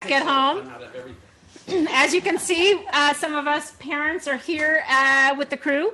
back at home. As you can see, some of us parents are here with the crew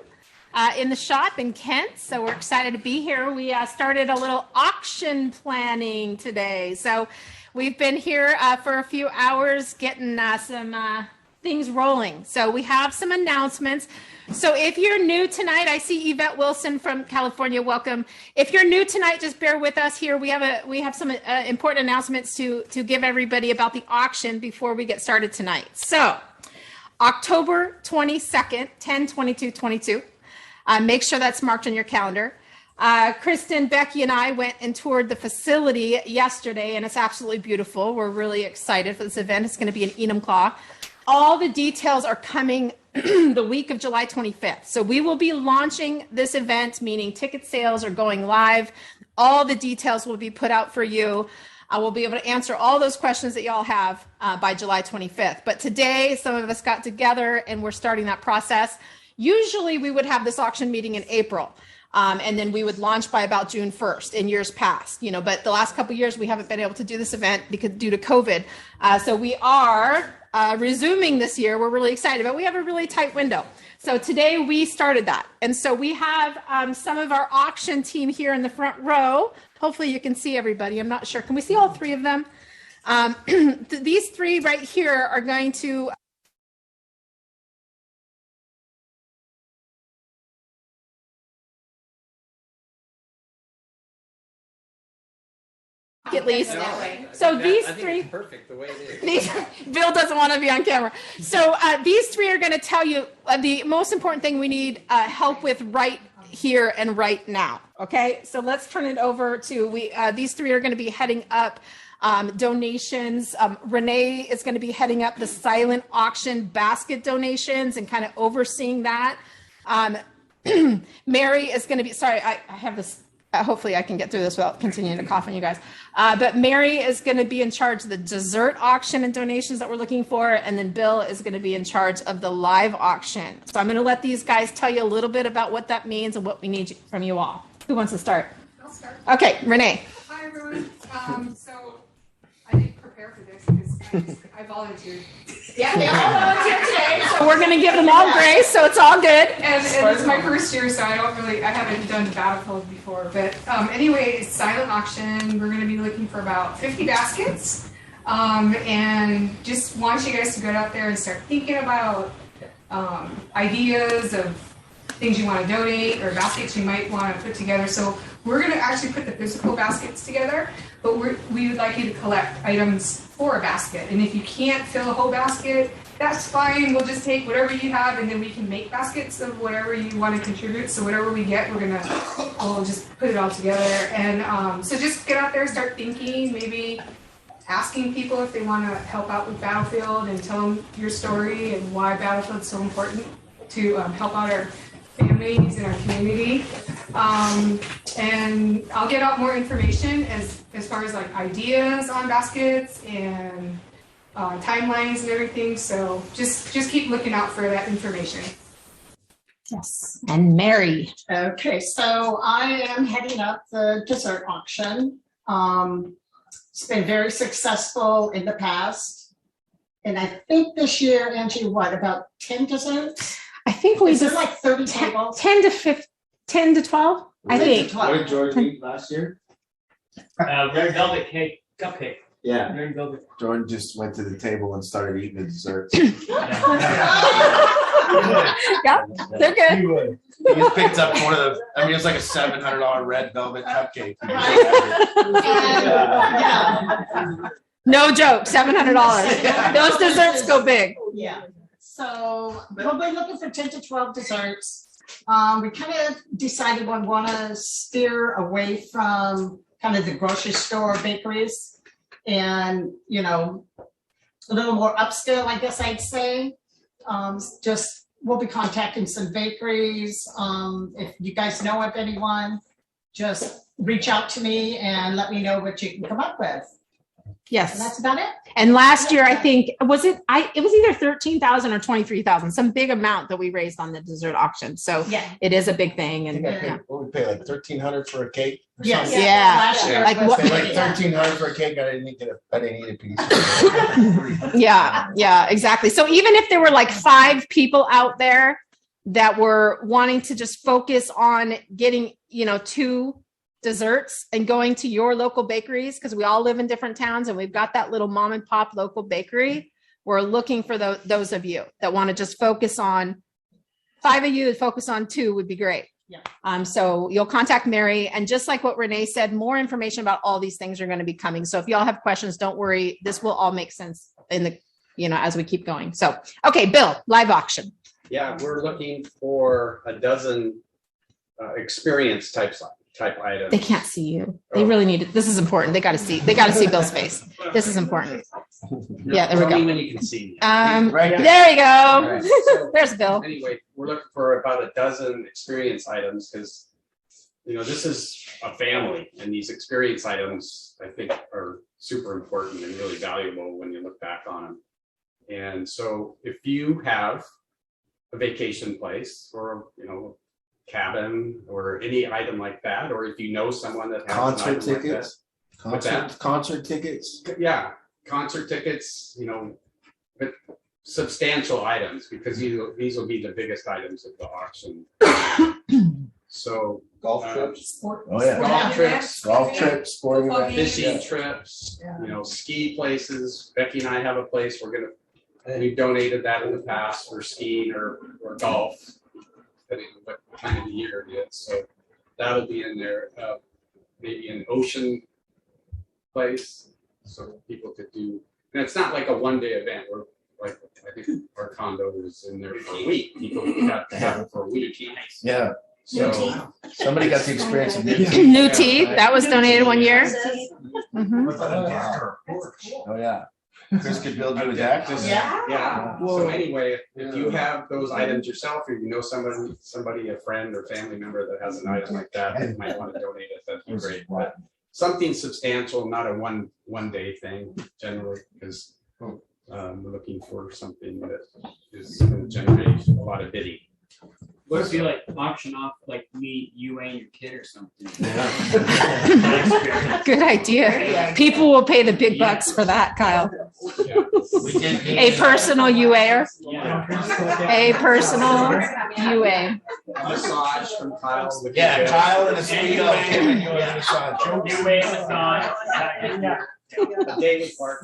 in the shop in Kent, so we're excited to be here. We started a little auction planning today, so we've been here for a few hours getting some things rolling. So we have some announcements. So if you're new tonight, I see Yvette Wilson from California. Welcome. If you're new tonight, just bear with us here. We have some important announcements to give everybody about the auction before we get started tonight. So October 22nd, 10/22/22. Make sure that's marked on your calendar. Kristen, Becky, and I went and toured the facility yesterday, and it's absolutely beautiful. We're really excited for this event. It's going to be in Enumclaw. All the details are coming the week of July 25th. So we will be launching this event, meaning ticket sales are going live. All the details will be put out for you. We'll be able to answer all those questions that y'all have by July 25th. But today, some of us got together and we're starting that process. Usually we would have this auction meeting in April. And then we would launch by about June 1st in years past, but the last couple of years we haven't been able to do this event because due to COVID. So we are resuming this year. We're really excited, but we have a really tight window. So today we started that. And so we have some of our auction team here in the front row. Hopefully you can see everybody. I'm not sure. Can we see all three of them? These three right here are going to at least. So these three, it's perfect the way it is. Bill doesn't want to be on camera. So these three are going to tell you the most important thing we need help with right here and right now. Okay, so let's turn it over to these three are going to be heading up donations. Renee is going to be heading up the silent auction basket donations and kind of overseeing that. Mary is going to be, sorry, I have this. Hopefully I can get through this without continuing to cough on you guys. But Mary is going to be in charge of the dessert auction and donations that we're looking for. And then Bill is going to be in charge of the live auction. So I'm going to let these guys tell you a little bit about what that means and what we need from you all. Who wants to start? I'll start. Okay, Renee. Hi, everyone. So I didn't prepare for this because I volunteered. Yeah, they all volunteered today. So we're going to give them all grace, so it's all good. And it's my first year, so I haven't done Battlefield before. But anyway, it's silent auction. We're going to be looking for about 50 baskets. And just want you guys to go out there and start thinking about ideas of things you want to donate or baskets you might want to put together. So we're going to actually put the physical baskets together, but we would like you to collect items for a basket. And if you can't fill a whole basket, that's fine. We'll just take whatever you have and then we can make baskets of whatever you want to contribute. So whatever we get, we'll just put it all together. And so just get out there, start thinking, maybe asking people if they want to help out with Battlefield and tell them your story and why Battlefield's so important to help out our families in our community. And I'll get out more information as far as like ideas on baskets and timelines and everything. So just keep looking out for that information. Yes. And Mary. Okay, so I am heading up the dessert auction. It's been very successful in the past. And I think this year, Angie, about 10 desserts? I think we did like 30 tables. 10 to 12, I think. What did George eat last year? Red velvet cake, cupcake. Yeah. Red velvet. Jordan just went to the table and started eating the desserts. Yeah, they're good. You would. He just picked up one of the, it was like a $700 red velvet cupcake. No joke, $700. Those desserts go big. Yeah. So we'll be looking for 10 to 12 desserts. We kind of decided we want to steer away from kind of the grocery store bakeries and, a little more upscale, I guess I'd say. We'll be contacting some bakeries. If you guys know of anyone, just reach out to me and let me know what you can come up with. Yes. And that's about it. And last year, I think, it was either 13,000 or 23,000, some big amount that we raised on the dessert auction. So Yeah. it is a big thing. I And think I paid, yeah. what we pay, like 1,300 for a cake? or Yes. something? Yeah. Last year Like was what- I paid like yeah. 1,300 for a cake. I didn't eat a piece. Yeah, exactly. So even if there were like 5 people out there that were wanting to just focus on getting, 2 desserts and going to your local bakeries, because we all live in different towns and we've got that little mom and pop local bakery, we're looking for those of you that want to just focus on 5 of you that focus on 2 would be great. Yeah. So you'll contact Mary, and just like what Renee said, more information about all these things are going to be coming. So if y'all have questions, don't worry. This will all make sense in the, as we keep going. So, okay, Bill, live auction. Yeah, we're looking for a dozen experience type items. They can't see you. They really need it. This is important. They got to see Bill's face. This is important. Yeah, there we Tell me go. when you can see me. Right there. There we go. Right. So, There's Bill. anyway, we're looking for about a dozen experience items because, this is a family, and these experience items, I think, are super important and really valuable when you look back on them. And so if you have a vacation place or, cabin or any item like that, or if you know someone that has Concert an item like tickets. that, What's that? Concert tickets. yeah, concert tickets, but substantial items, because these will be the biggest items of the auction. So Golf Uh, trips. Sport- Oh, yeah. sport Golf events. trips. Golf trips, sporting Football events. fishing Yeah. trips, Yeah. ski places. Becky and I have a place we've donated that in the past for skiing or golf, depending on what time of the year it is. So that'll be in there. Maybe an ocean place, so people could do. And it's not like a one-day event. We're like, I think our condo is in there for a week. People have to have it for a week. Yeah. So Somebody got the experience of New teeth. That was donated one year. Mhm. Oh, yeah. Chris could build you a deck. Yeah. yeah. So anyway, if you have those items yourself, or you know somebody, a friend or family member that has an item like that, that might want to donate it, that'd be great. But something substantial, not a one day thing generally, because we're looking for something that is going to generate a lot of bidding. What if you like auction off like me, you and your kid or something? Good idea. People will pay the big bucks for that, Kyle. Yeah. A personal UA. Yeah. A personal UA. Massage from Kyle. would be Yeah, good. Kyle and a sweet old Kim and you and a massage. You weigh massage. A day with Mark.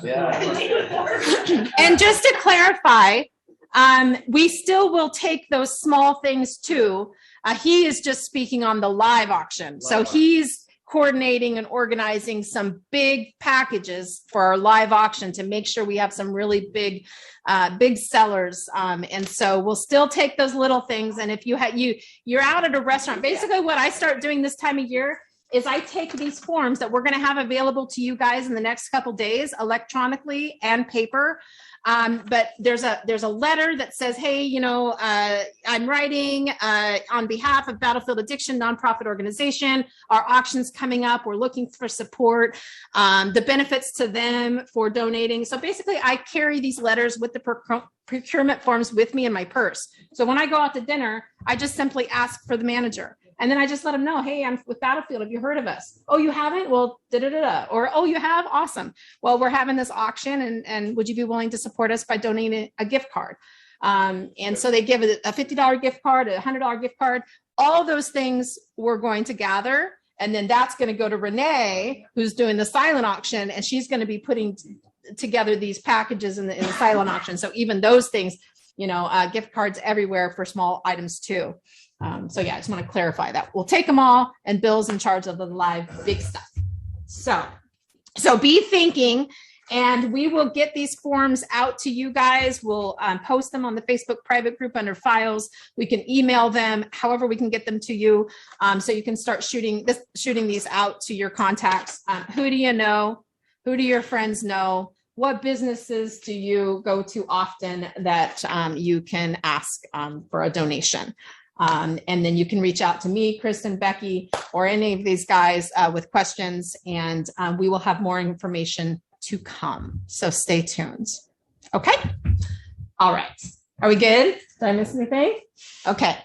Yeah. And just to clarify, we still will take those small things too. He is just speaking on the live auction. So he's coordinating and organizing some big packages for our live auction to make sure we have some really big sellers. And so we'll still take those little things. And if you're out at a restaurant, basically what I start doing this time of year is I take these forms that we're going to have available to you guys in the next couple days, electronically and paper. But there's a letter that says, hey, I'm writing on behalf of Battlefield Addiction nonprofit organization. Our auction's coming up. We're looking for support. The benefits to them for donating. So basically, I carry these letters with the procurement forms with me in my purse. So when I go out to dinner, I just simply ask for the manager. And then I just let them know, hey, I'm with Battlefield. Have you heard of us? Oh, you haven't? Well, da-da-da-da. Or, oh, you have? Awesome. Well, we're having this auction, and would you be willing to support us by donating a gift card? And so they give a $50 gift card, a $100 gift card. All those things we're going to gather. And then that's going to go to Renee, who's doing the silent auction, and she's going to be putting together these packages in the silent auction. So even those things, gift cards everywhere for small items too. So yeah, I just want to clarify that. We'll take them all, and Bill's in charge of the live big stuff. So be thinking, and we will get these forms out to you guys. We'll post them on the Facebook private group under files. We can email them, however we can get them to you. So you can start shooting these out to your contacts. Who do you know? Who do your friends know? What businesses do you go to often that you can ask for a donation? And then you can reach out to me, Kristen, Becky, or any of these guys with questions, and we will have more information to come. So stay tuned. Okay. All right. Are we good? Did I miss anything? Okay.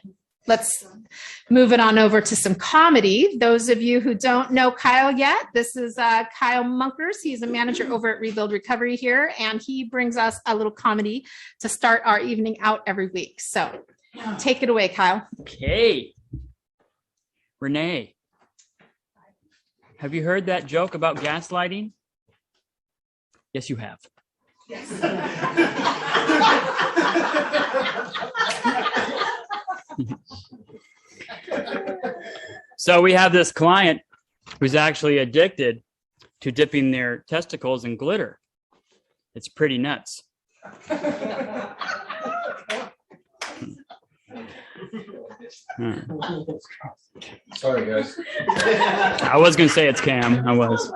Let's move it on over to some comedy. Those of you who don't know Kyle yet, this is Kyle Munkers. He's a manager over at Rebuild Recovery here, and he brings us a little comedy to start our evening out every week. So take it away, Kyle. Okay. Renee, have you heard that joke about gaslighting? Yes, you have. So we have this client who's actually addicted to dipping their testicles in glitter. It's pretty nuts. Sorry, guys. I was going to say it's Cam. I was.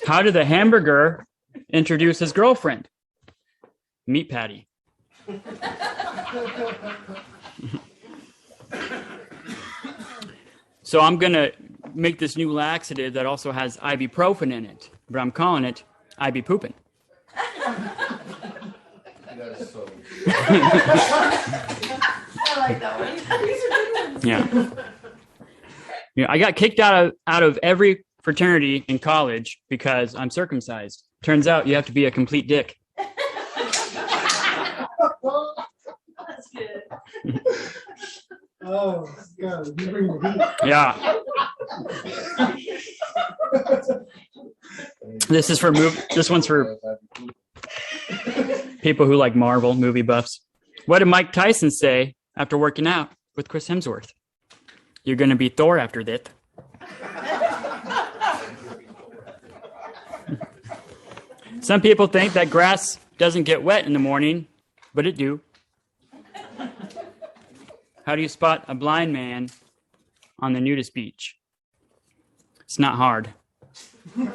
How did the hamburger introduce his girlfriend? Meat patty. So I'm going to make this new laxative that also has ibuprofen in it, but I'm calling it Ibu poopin'. I like that one. These are good ones. Yeah. I got kicked out of every fraternity in college because I'm circumcised. Turns out you have to be a complete dick. That's good. Oh, God, you bring the heat. Yeah. This one's for people who like Marvel movie buffs. What did Mike Tyson say after working out with Chris Hemsworth? You're going to be Thor after that. Some people think that grass doesn't get wet in the morning, but it do. How do you spot a blind man on the nudist beach? It's not hard. Wait,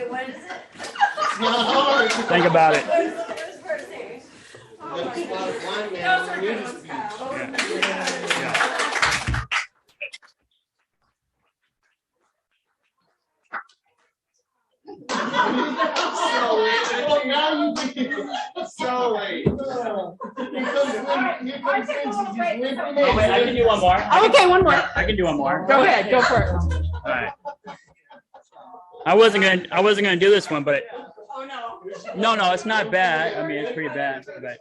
what is it? It's not hard. Think about it. What is the first part saying? Those are good ones, Kyle. So late. Oh, wait, I can do one more. Okay, one more. I can do one more. Go ahead. Go for it. All right. I wasn't gonna do this one, but Oh, no. no, it's not bad. I mean, it's pretty bad, but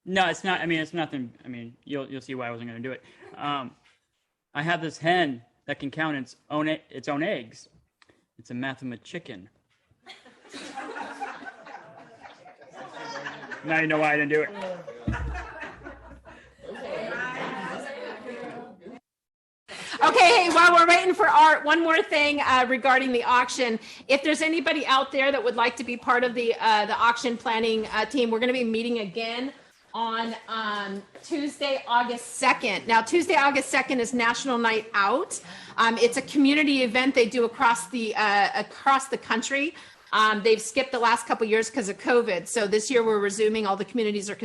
no, it's not. I mean, it's nothing. I mean, you'll see why I wasn't gonna do it. I have this hen that can count its own eggs. It's a mathematician. Now you know why I didn't do it. Okay, hey, while we're waiting for Art, one more thing regarding the auction. If there's anybody out there that would like to be part of the auction planning team, we're going to be meeting again on Tuesday, August 2nd. Now, Tuesday, August 2nd is National Night Out. It's a community event they do across the country. They've skipped the last couple years because of COVID. So this year we're resuming. All the communities are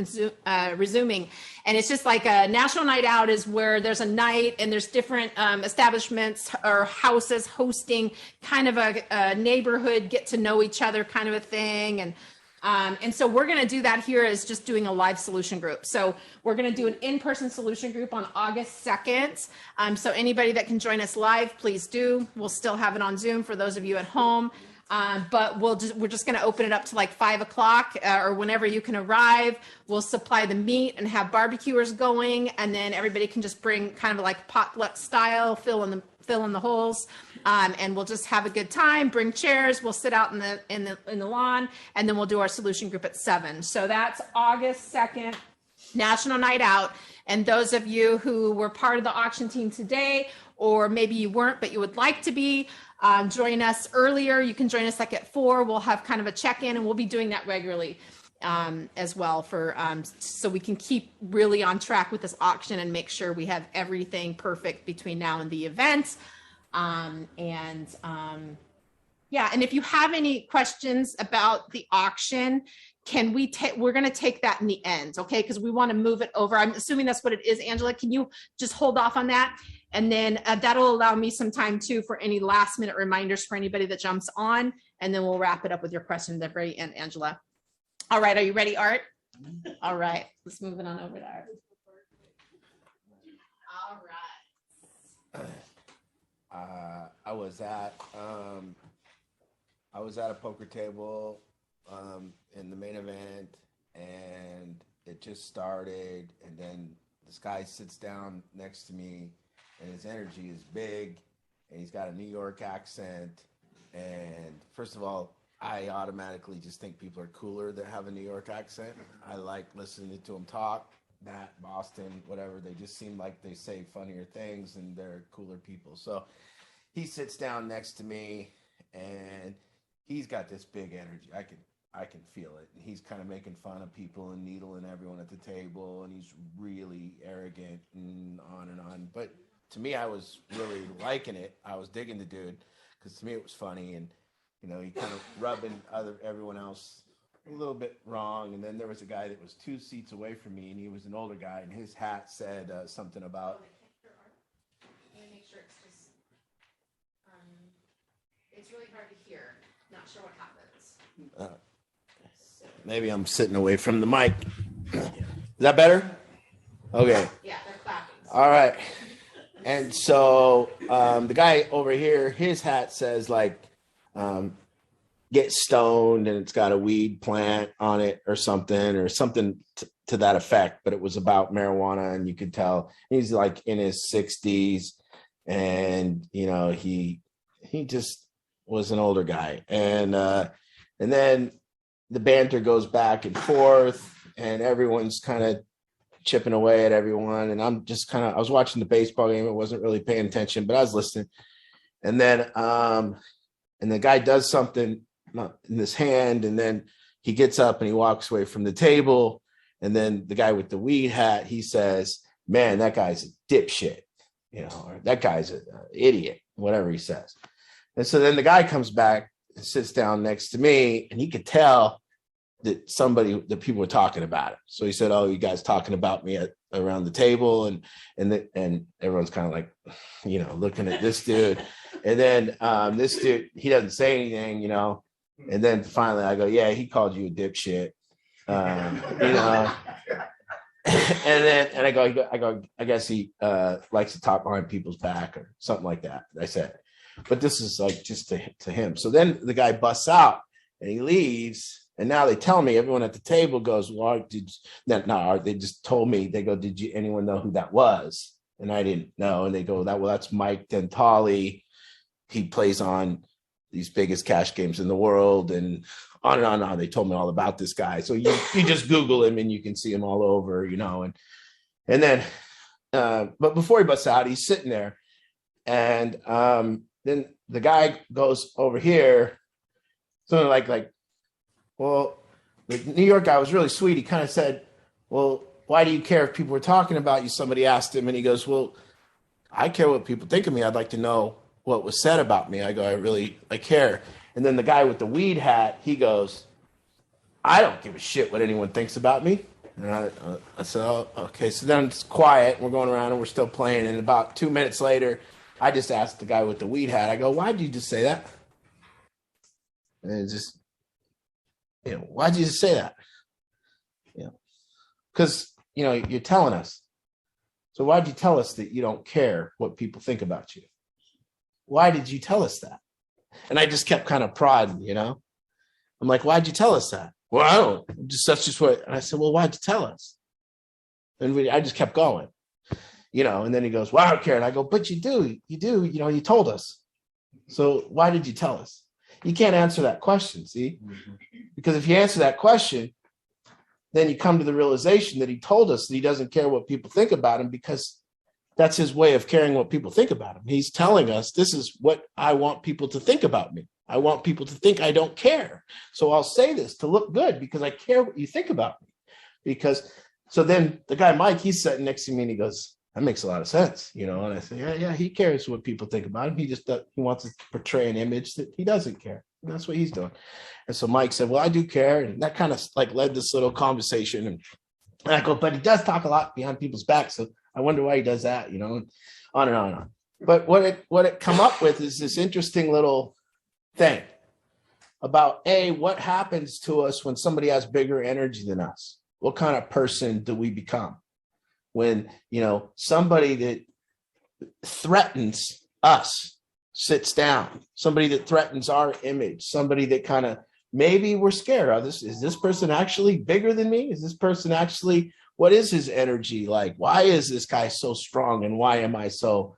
resuming. And it's just like a national night out is where there's a night and there's different establishments or houses hosting kind of a neighborhood, get to know each other kind of a thing. And so we're going to do that here as just doing a live solution group. So we're going to do an in-person solution group on August 2nd. So anybody that can join us live, please do. We'll still have it on Zoom for those of you at home. But we're just going to open it up to like 5 o'clock or whenever you can arrive. We'll supply the meat and have barbecuers going, and then everybody can just bring kind of like potluck style, fill in the holes, and we'll just have a good time. Bring chairs. We'll sit out in the lawn, and then we'll do our solution group at 7. So that's August 2nd, National Night Out. And those of you who were part of the auction team today, or maybe you weren't but you would like to be, join us earlier. You can join us like at 4. We'll have kind of a check-in, and we'll be doing that regularly as well for so we can keep really on track with this auction and make sure we have everything perfect between now and the event. Yeah, and if you have any questions about the auction, we're going to take that in the end, okay? Because we want to move it over. I'm assuming that's what it is, Angela. Can you just hold off on that? And then that'll allow me some time too for any last minute reminders for anybody that jumps on. And then we'll wrap it up with your questions at the very end, Angela. All right, are you ready, Art? All right, let's move it on over to Art. All right. I was at a poker table in the main event, and it just started, and then this guy sits down next to me, and his energy is big, and he's got a New York accent. And first of all, I automatically just think people are cooler that have a New York accent. I like listening to them talk. Matt, Boston, whatever, they just seem like they say funnier things and they're cooler people. So he sits down next to me, and he's got this big energy. I can feel it. And he's kind of making fun of people and needling everyone at the table, and he's really arrogant and on and on. But to me, I was really liking it. I was digging the dude because to me it was funny, and you know, he kind of rubbing everyone else a little bit wrong. And then there was a guy that was 2 seats away from me, and he was an older guy, and his hat said something about. Let me make sure it's just. It's really hard to hear. Not sure what happens. Maybe I'm sitting away from the mic. Is that better? Okay. Yeah, they're clapping. All right. And so the guy over here, his hat says like, get stoned, and it's got a weed plant on it or something to that effect. But it was about marijuana, and you could tell he's like in his 60s, and you know, he just was an older guy. And then the banter goes back and forth, and everyone's kind of chipping away at everyone. And I'm just I was watching the baseball game. I wasn't really paying attention, but I was listening. And then, and the guy does something in his hand, and then he gets up and he walks away from the table. And then the guy with the weed hat, he says, "Man, that guy's a dipshit," you know, or "That guy's an idiot," whatever he says. And so then the guy comes back and sits down next to me, and he could tell that people were talking about it. So he said, "Oh, you guys talking about me around the table?" And everyone's kind of like, you know, looking at this dude. And then this dude, he doesn't say anything, you know. And then finally I go, "Yeah, he called you a dipshit." You know. and I go, "I guess he likes to talk behind people's back," or something like that. I said. But this is like just to him. So then the guy busts out and he leaves. And now they tell me, everyone at the table goes, "Well, they just told me," they go, "Did anyone know who that was?" And I didn't know. And they go, "That's Mike Dentali. He plays on these biggest cash games in the world," and on and on and on. They told me all about this guy. So you just Google him and you can see him all over, you know. And then, but before he busts out, he's sitting there. And then the guy goes over here, something like, "Well, the New York guy was really sweet. He kind of said, 'Well, why do you care if people were talking about you?' Somebody asked him," and he goes, "Well, I care what people think of me. I'd like to know what was said about me." I go, I care." And then the guy with the weed hat, he goes, "I don't give a shit what anyone thinks about me." And I said, "Oh, okay." So then it's quiet. We're going around and we're still playing. And about 2 minutes later, I just asked the guy with the weed hat, I go, "Why did you just say that?" And it's just, you know, "Why'd you just say that?" You know, because, you know, you're telling us. So why'd you tell us that you don't care what people think about you? Why did you tell us that? And I just kept kind of prodding, you know. I'm like, "Why'd you tell us that?" "Well, I don't. That's just what." And I said, "Well, why'd you tell us?" And I just kept going, you know. And then he goes, "Well, I don't care." And I go, "But you do, you know, you told us. So why did you tell us?" You can't answer that question, see? Because if you answer that question, then you come to the realization that he told us that he doesn't care what people think about him, because that's his way of caring what people think about him. He's telling us, this is what I want people to think about me. I want people to think I don't care. So I'll say this to look good because I care what you think about me. So then the guy, Mike, he's sitting next to me and he goes, "That makes a lot of sense," you know. And I say, yeah, he cares what people think about him. He wants to portray an image that he doesn't care. And that's what he's doing. And so Mike said, "Well, I do care." And that kind of like led this little conversation. And I go, "But he does talk a lot behind people's backs. So I wonder why he does that," you know. And on and on and on. But what it come up with is this interesting little thing about what happens to us when somebody has bigger energy than us. What kind of person do we become when, somebody that threatens us sits down, somebody that threatens our image, somebody that kind of, maybe we're scared of this. Is this person actually bigger than me? Is this person actually, what is his energy like? Why is this guy so strong? And why am I so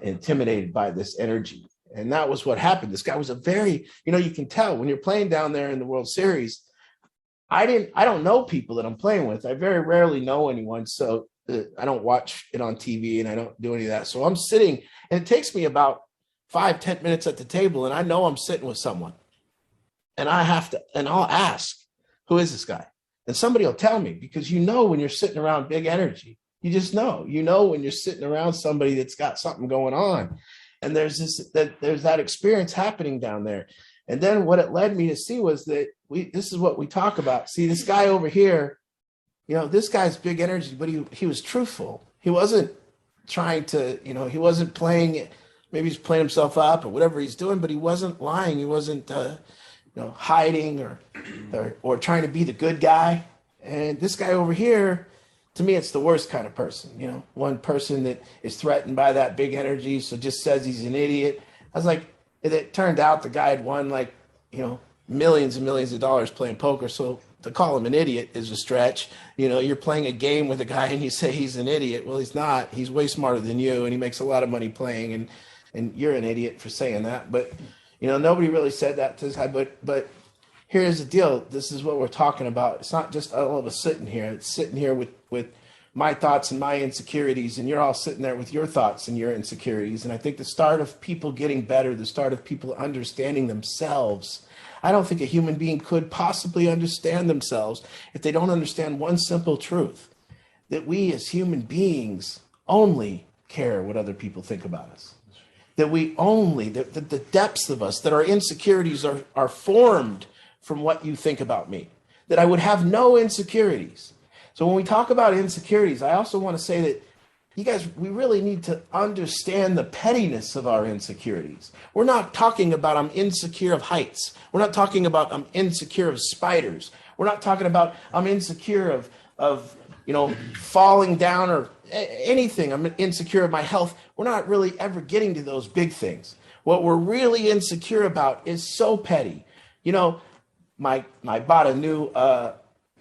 intimidated by this energy? And that was what happened. This guy was a very, you can tell when you're playing down there in the World Series. I don't know people that I'm playing with. I very rarely know anyone. So I don't watch it on TV and I don't do any of that. So I'm sitting, and it takes me about 5-10 minutes at the table. And I know I'm sitting with someone, and I'll ask, who is this guy? And somebody will tell me, because when you're sitting around big energy, you just know, when you're sitting around somebody that's got something going on. And there's that experience happening down there. And then what it led me to see was that this is what we talk about. See, this guy over here, this guy's big energy, but he was truthful. He wasn't trying to, he wasn't playing, maybe he's playing himself up or whatever he's doing, but he wasn't lying. He wasn't, hiding or trying to be the good guy. And this guy over here, to me, it's the worst kind of person, one person that is threatened by that big energy. So just says he's an idiot. I was like, it turned out the guy had won millions and millions of dollars playing poker. So to call him an idiot is a stretch. You're playing a game with a guy and you say he's an idiot. Well, he's not. He's way smarter than you, and he makes a lot of money playing, and you're an idiot for saying that. But, nobody really said that to this guy. But here's the deal. This is what we're talking about. It's not just all of us sitting here. It's sitting here with my thoughts and my insecurities, and you're all sitting there with your thoughts and your insecurities. And I think the start of people getting better, the start of people understanding themselves, I don't think a human being could possibly understand themselves if they don't understand one simple truth, that we as human beings only care what other people think about us. That we only, that the depths of us, that our insecurities are formed from what you think about me, that I would have no insecurities. So when we talk about insecurities, I also want to say that you guys, we really need to understand the pettiness of our insecurities. We're not talking about I'm insecure of heights. We're not talking about I'm insecure of spiders. We're not talking about I'm insecure of falling down or anything. I'm insecure of my health. We're not really ever getting to those big things. What we're really insecure about is so petty. I bought a new,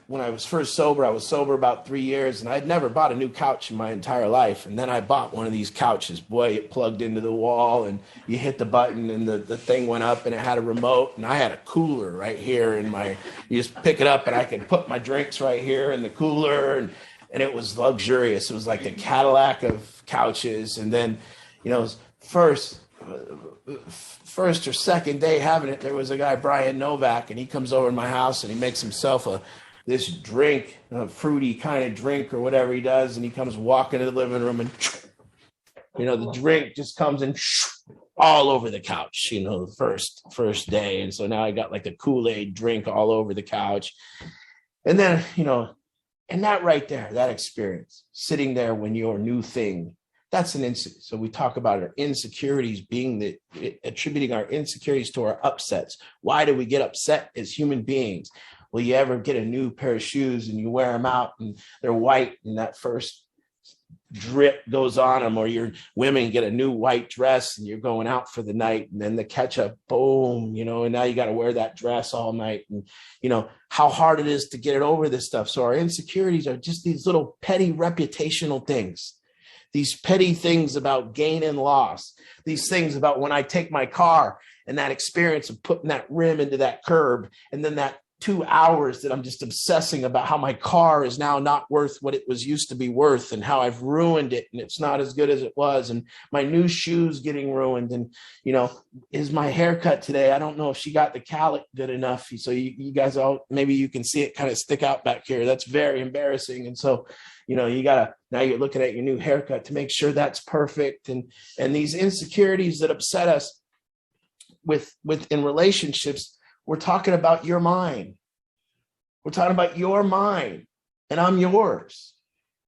when I was first sober, I was sober about 3 years, and I'd never bought a new couch in my entire life. And then I bought one of these couches. Boy, it plugged into the wall, and you hit the button, and the thing went up, and it had a remote, and I had a cooler right here in you just pick it up, and I could put my drinks right here in the cooler, and it was luxurious. It was like the Cadillac of couches. And then, first or second day having it, there was a guy, Brian Novak, and he comes over to my house, and he makes himself this drink, a fruity kind of drink or whatever he does, and he comes walking into the living room, and the drink just comes in all over the couch, the first day. And so now I got like the Kool-Aid drink all over the couch. And then, and that right there, that experience, sitting there when your new thing, that's an insecurity. So we talk about our insecurities being attributing our insecurities to our upsets. Why do we get upset as human beings? Will you ever get a new pair of shoes and you wear them out and they're white and that first drip goes on them, or your women get a new white dress and you're going out for the night, and then the ketchup, boom, and now you got to wear that dress all night, and how hard it is to get it over this stuff. So our insecurities are just these little petty reputational things, these petty things about gain and loss, these things about when I take my car and that experience of putting that rim into that curb, and then that 2 hours that I'm just obsessing about how my car is now not worth what it was used to be worth, and how I've ruined it and it's not as good as it was, and my new shoes getting ruined, and is my haircut today, I don't know if she got the cowlick good enough. So you guys all, maybe you can see it kind of stick out back here. That's very embarrassing. And so now you're looking at your new haircut to make sure that's perfect, and these insecurities that upset us in relationships. We're talking about your mind. We're talking about your mind, and I'm yours.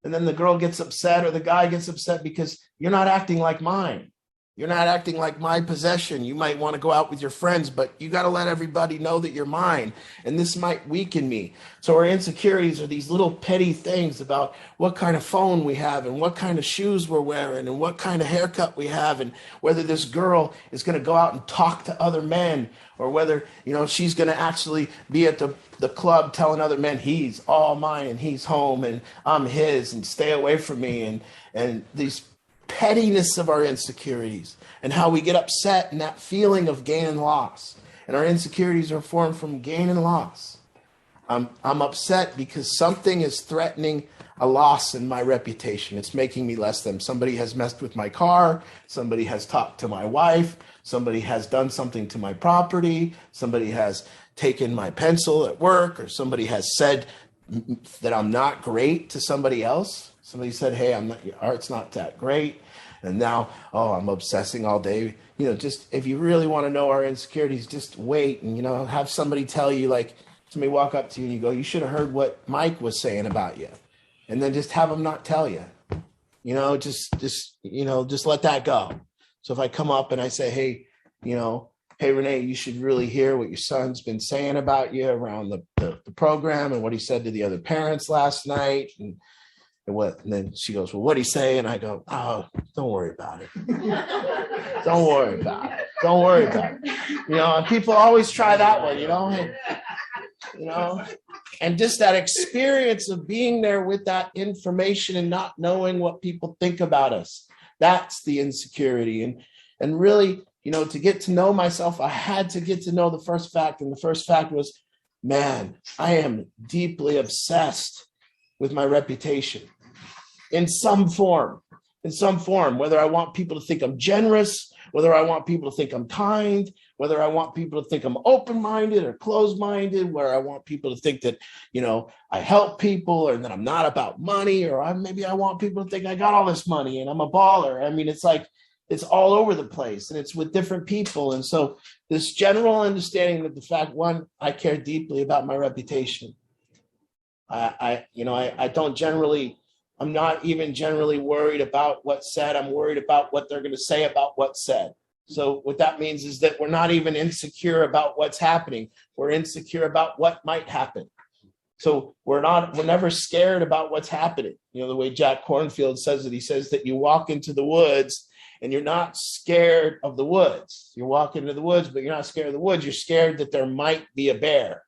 And then the girl gets upset or the guy gets upset because, you're not acting like mine. You're not acting like my possession. You might want to go out with your friends, but you got to let everybody know that you're mine. And this might weaken me. So our insecurities are these little petty things about what kind of phone we have and what kind of shoes we're wearing and what kind of haircut we have and whether this girl is going to go out and talk to other men or whether, she's going to actually be at the club telling other men he's all mine and he's home and I'm his and stay away from me and these pettiness of our insecurities and how we get upset and that feeling of gain and loss. And our insecurities are formed from gain and loss. I'm upset because something is threatening a loss in my reputation. It's making me less than. Somebody has messed with my car. Somebody has talked to my wife. Somebody has done something to my property. Somebody has taken my pencil at work, or somebody has said that I'm not great to somebody else. Somebody said, hey, your art's not that great. And now, I'm obsessing all day. Just if you really want to know our insecurities, just wait and, have somebody tell you, like somebody walk up to you and you go, you should have heard what Mike was saying about you. And then just have them not tell you, just let that go. So if I come up and I say, hey, hey, Renee, you should really hear what your son's been saying about you around the program and what he said to the other parents last night. And then she goes, well, what'd he say? And I go, oh, don't worry about it. Don't worry about it. Don't worry about it. And people always try that one, and just that experience of being there with that information and not knowing what people think about us. That's the insecurity. And really, to get to know myself, I had to get to know the first fact. And the first fact was, man, I am deeply obsessed with my reputation in some form, whether I want people to think I'm generous, whether I want people to think I'm kind, whether I want people to think I'm open-minded or closed-minded, where I want people to think that, I help people or that I'm not about money, or maybe I want people to think I got all this money and I'm a baller. I mean, it's like, it's all over the place and it's with different people. And so this general understanding that the fact, one, I care deeply about my reputation. I'm not even generally worried about what's said. I'm worried about what they're going to say about what's said. So what that means is that we're not even insecure about what's happening. We're insecure about what might happen. So we're never scared about what's happening. The way Jack Kornfield says it, he says that you walk into the woods and you're not scared of the woods. You're walking into the woods, but you're not scared of the woods. You're scared that there might be a bear.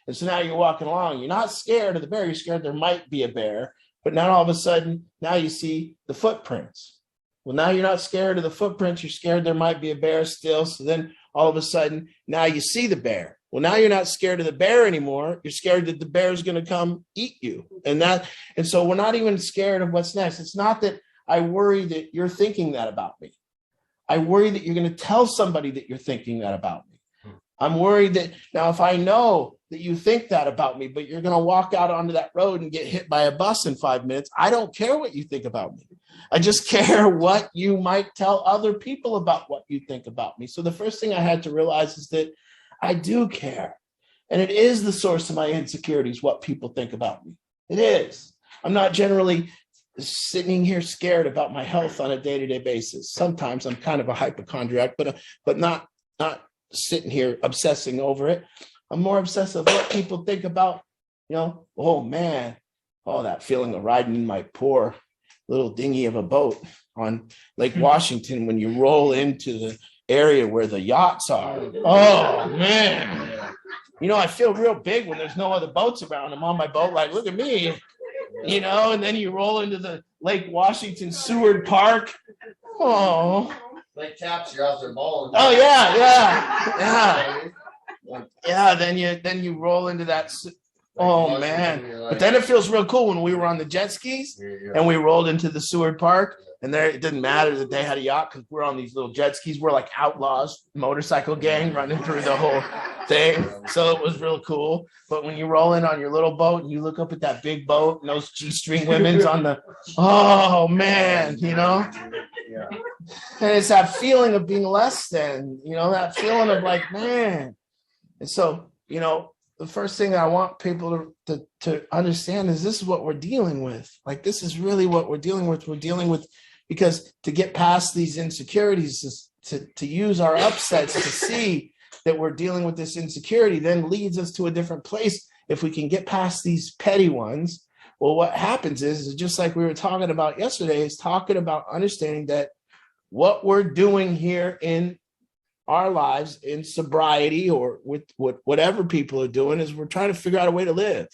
And so now you're walking along. You're not scared of the bear. You're scared there might be a bear. But now all of a sudden, now you see the footprints. Well, now you're not scared of the footprints. You're scared there might be a bear still. So then all of a sudden, now you see the bear. Well, now you're not scared of the bear anymore. You're scared that the bear is going to come eat you. And so we're not even scared of what's next. It's not that I worry that you're thinking that about me. I worry that you're going to tell somebody that you're thinking that about me. I'm worried that now if I know that you think that about me, but you're going to walk out onto that road and get hit by a bus in 5 minutes, I don't care what you think about me. I just care what you might tell other people about what you think about me. So the first thing I had to realize is that I do care. And it is the source of my insecurities, what people think about me. It is. I'm not generally sitting here scared about my health on a day-to-day basis. Sometimes I'm kind of a hypochondriac, but not sitting here obsessing over it. I'm more obsessed with what people think about, oh man, that feeling of riding in my poor little dinghy of a boat on Lake Washington when you roll into the area where the yachts are. Oh man. I feel real big when there's no other boats around. I'm on my boat, like, look at me, and then you roll into the Lake Washington Seward Park. Oh. Like taps, you're out there bowling. Oh yeah. Yeah, then you roll into that. Oh man! But then it feels real cool when we were on the jet skis and we rolled into the Seward Park, and there it didn't matter that they had a yacht because we're on these little jet skis. We're like outlaws, motorcycle gang running through the whole thing. So it was real cool. But when you roll in on your little boat and you look up at that big boat and those G-string women's on the, oh man, Yeah. And it's that feeling of being less than, that feeling of like, man. And so, the first thing I want people to understand is this is what we're dealing with. Like, this is really what we're dealing with. We're dealing with, because to get past these insecurities is to use our upsets to see that we're dealing with this insecurity then leads us to a different place. If we can get past these petty ones, well, what happens is just like we were talking about yesterday, is talking about understanding that what we're doing here in our lives in sobriety or with whatever people are doing is we're trying to figure out a way to live.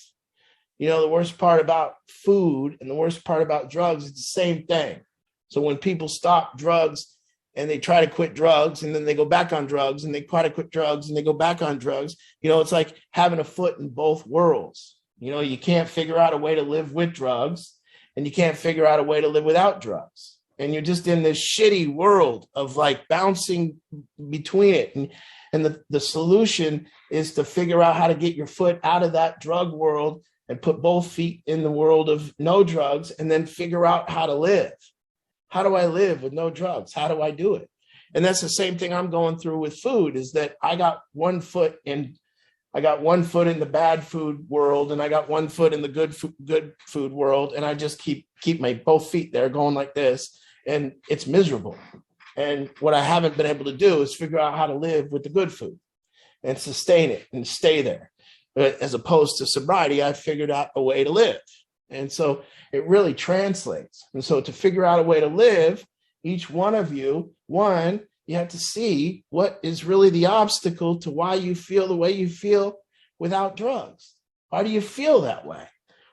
You know, the worst part about food and the worst part about drugs is the same thing. So when people stop drugs and they try to quit drugs and then they go back on drugs and they try to quit drugs and they go back on drugs, you know, it's like having a foot in both worlds. You know, you can't figure out a way to live with drugs and you can't figure out a way to live without drugs. And you're just in this shitty world of like bouncing between it. And the solution is to figure out how to get your foot out of that drug world and put both feet in the world of no drugs and then figure out how to live. How do I live with no drugs? How do I do it? And that's the same thing I'm going through with food, is that I got one foot in the bad food world and I got one foot in the good food world. And I just keep my both feet there going like this. And it's miserable. And what I haven't been able to do is figure out how to live with the good food and sustain it and stay there. But as opposed to sobriety, I figured out a way to live. And so it really translates. And so to figure out a way to live, each one of you, you have to see what is really the obstacle to why you feel the way you feel without drugs. Why do you feel that way?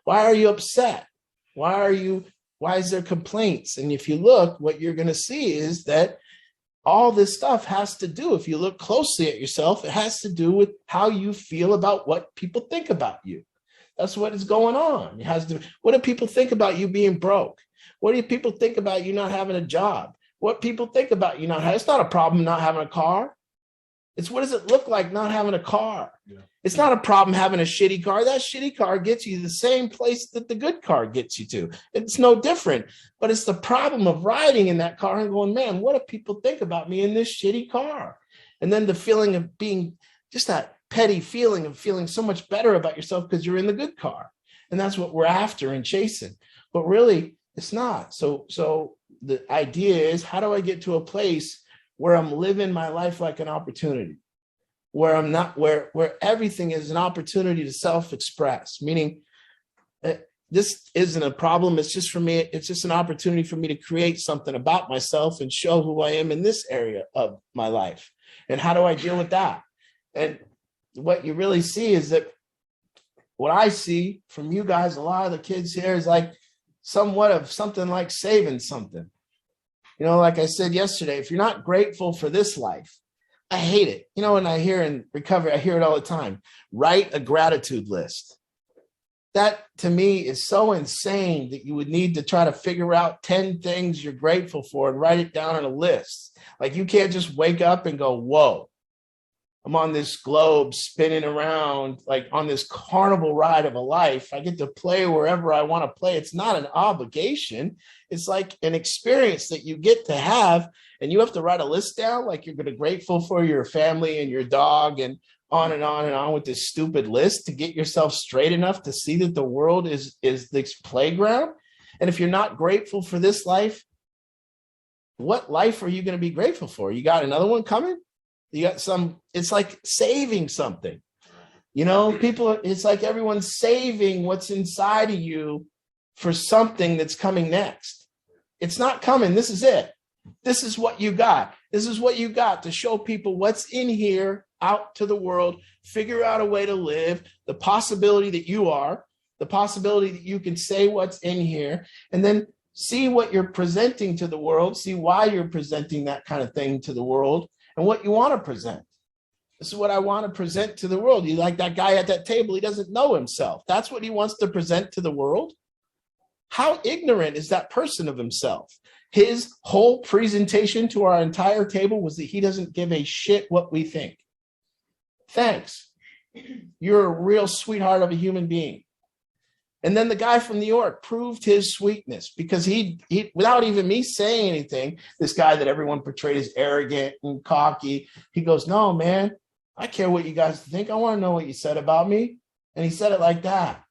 Why are you upset? Why is there complaints? And if you look, what you're going to see is that all this stuff has to do, if you look closely at yourself, it has to do with how you feel about what people think about you. That's what is going on. It has to. What do people think about you being broke? What do people think about you not having a job? What people think about you not having, it's not a problem not having a car. It's what does it look like not having a car? Yeah. It's not a problem having a shitty car. That shitty car gets you the same place that the good car gets you to. It's no different, but it's the problem of riding in that car and going, man, what do people think about me in this shitty car? And then the feeling of being just that petty feeling of feeling so much better about yourself because you're in the good car. And that's what we're after and chasing. But really, it's not. So the idea is, how do I get to a place where I'm living my life like an opportunity, where I'm not, where everything is an opportunity to self-express, meaning this isn't a problem. It's just for me. It's just an opportunity for me to create something about myself and show who I am in this area of my life. And how do I deal with that? And what you really see is that what I see from you guys, a lot of the kids here, is like somewhat of something like saving something. You know, like I said yesterday, if you're not grateful for this life, I hate it. You know, and I hear in recovery, I hear it all the time. Write a gratitude list. That to me is so insane that you would need to try to figure out 10 things you're grateful for and write it down on a list. Like you can't just wake up and go, whoa, I'm on this globe spinning around, like on this carnival ride of a life. I get to play wherever I want to play. It's not an obligation. It's like an experience that you get to have. And you have to write a list down, like you're going to be grateful for your family and your dog and on and on and on with this stupid list to get yourself straight enough to see that the world is this playground. And if you're not grateful for this life, what life are you going to be grateful for? You got another one coming? You got some, it's like saving something, you know, people, it's like everyone's saving what's inside of you for something that's coming next. It's not coming. This is it. This is what you got. This is what you got to show people what's in here out to the world, figure out a way to live, the possibility that you are, the possibility that you can say what's in here, and then see what you're presenting to the world, see why you're presenting that kind of thing to the world. And what you want to present. This is what I want to present to the world. You like that guy at that table, he doesn't know himself. That's what he wants to present to the world. How ignorant is that person of himself? His whole presentation to our entire table was that he doesn't give a shit what we think. Thanks. You're a real sweetheart of a human being. And then the guy from New York proved his sweetness because he without even me saying anything, this guy that everyone portrayed as arrogant and cocky, he goes, no, man, I care what you guys think. I want to know what you said about me. And he said it like that.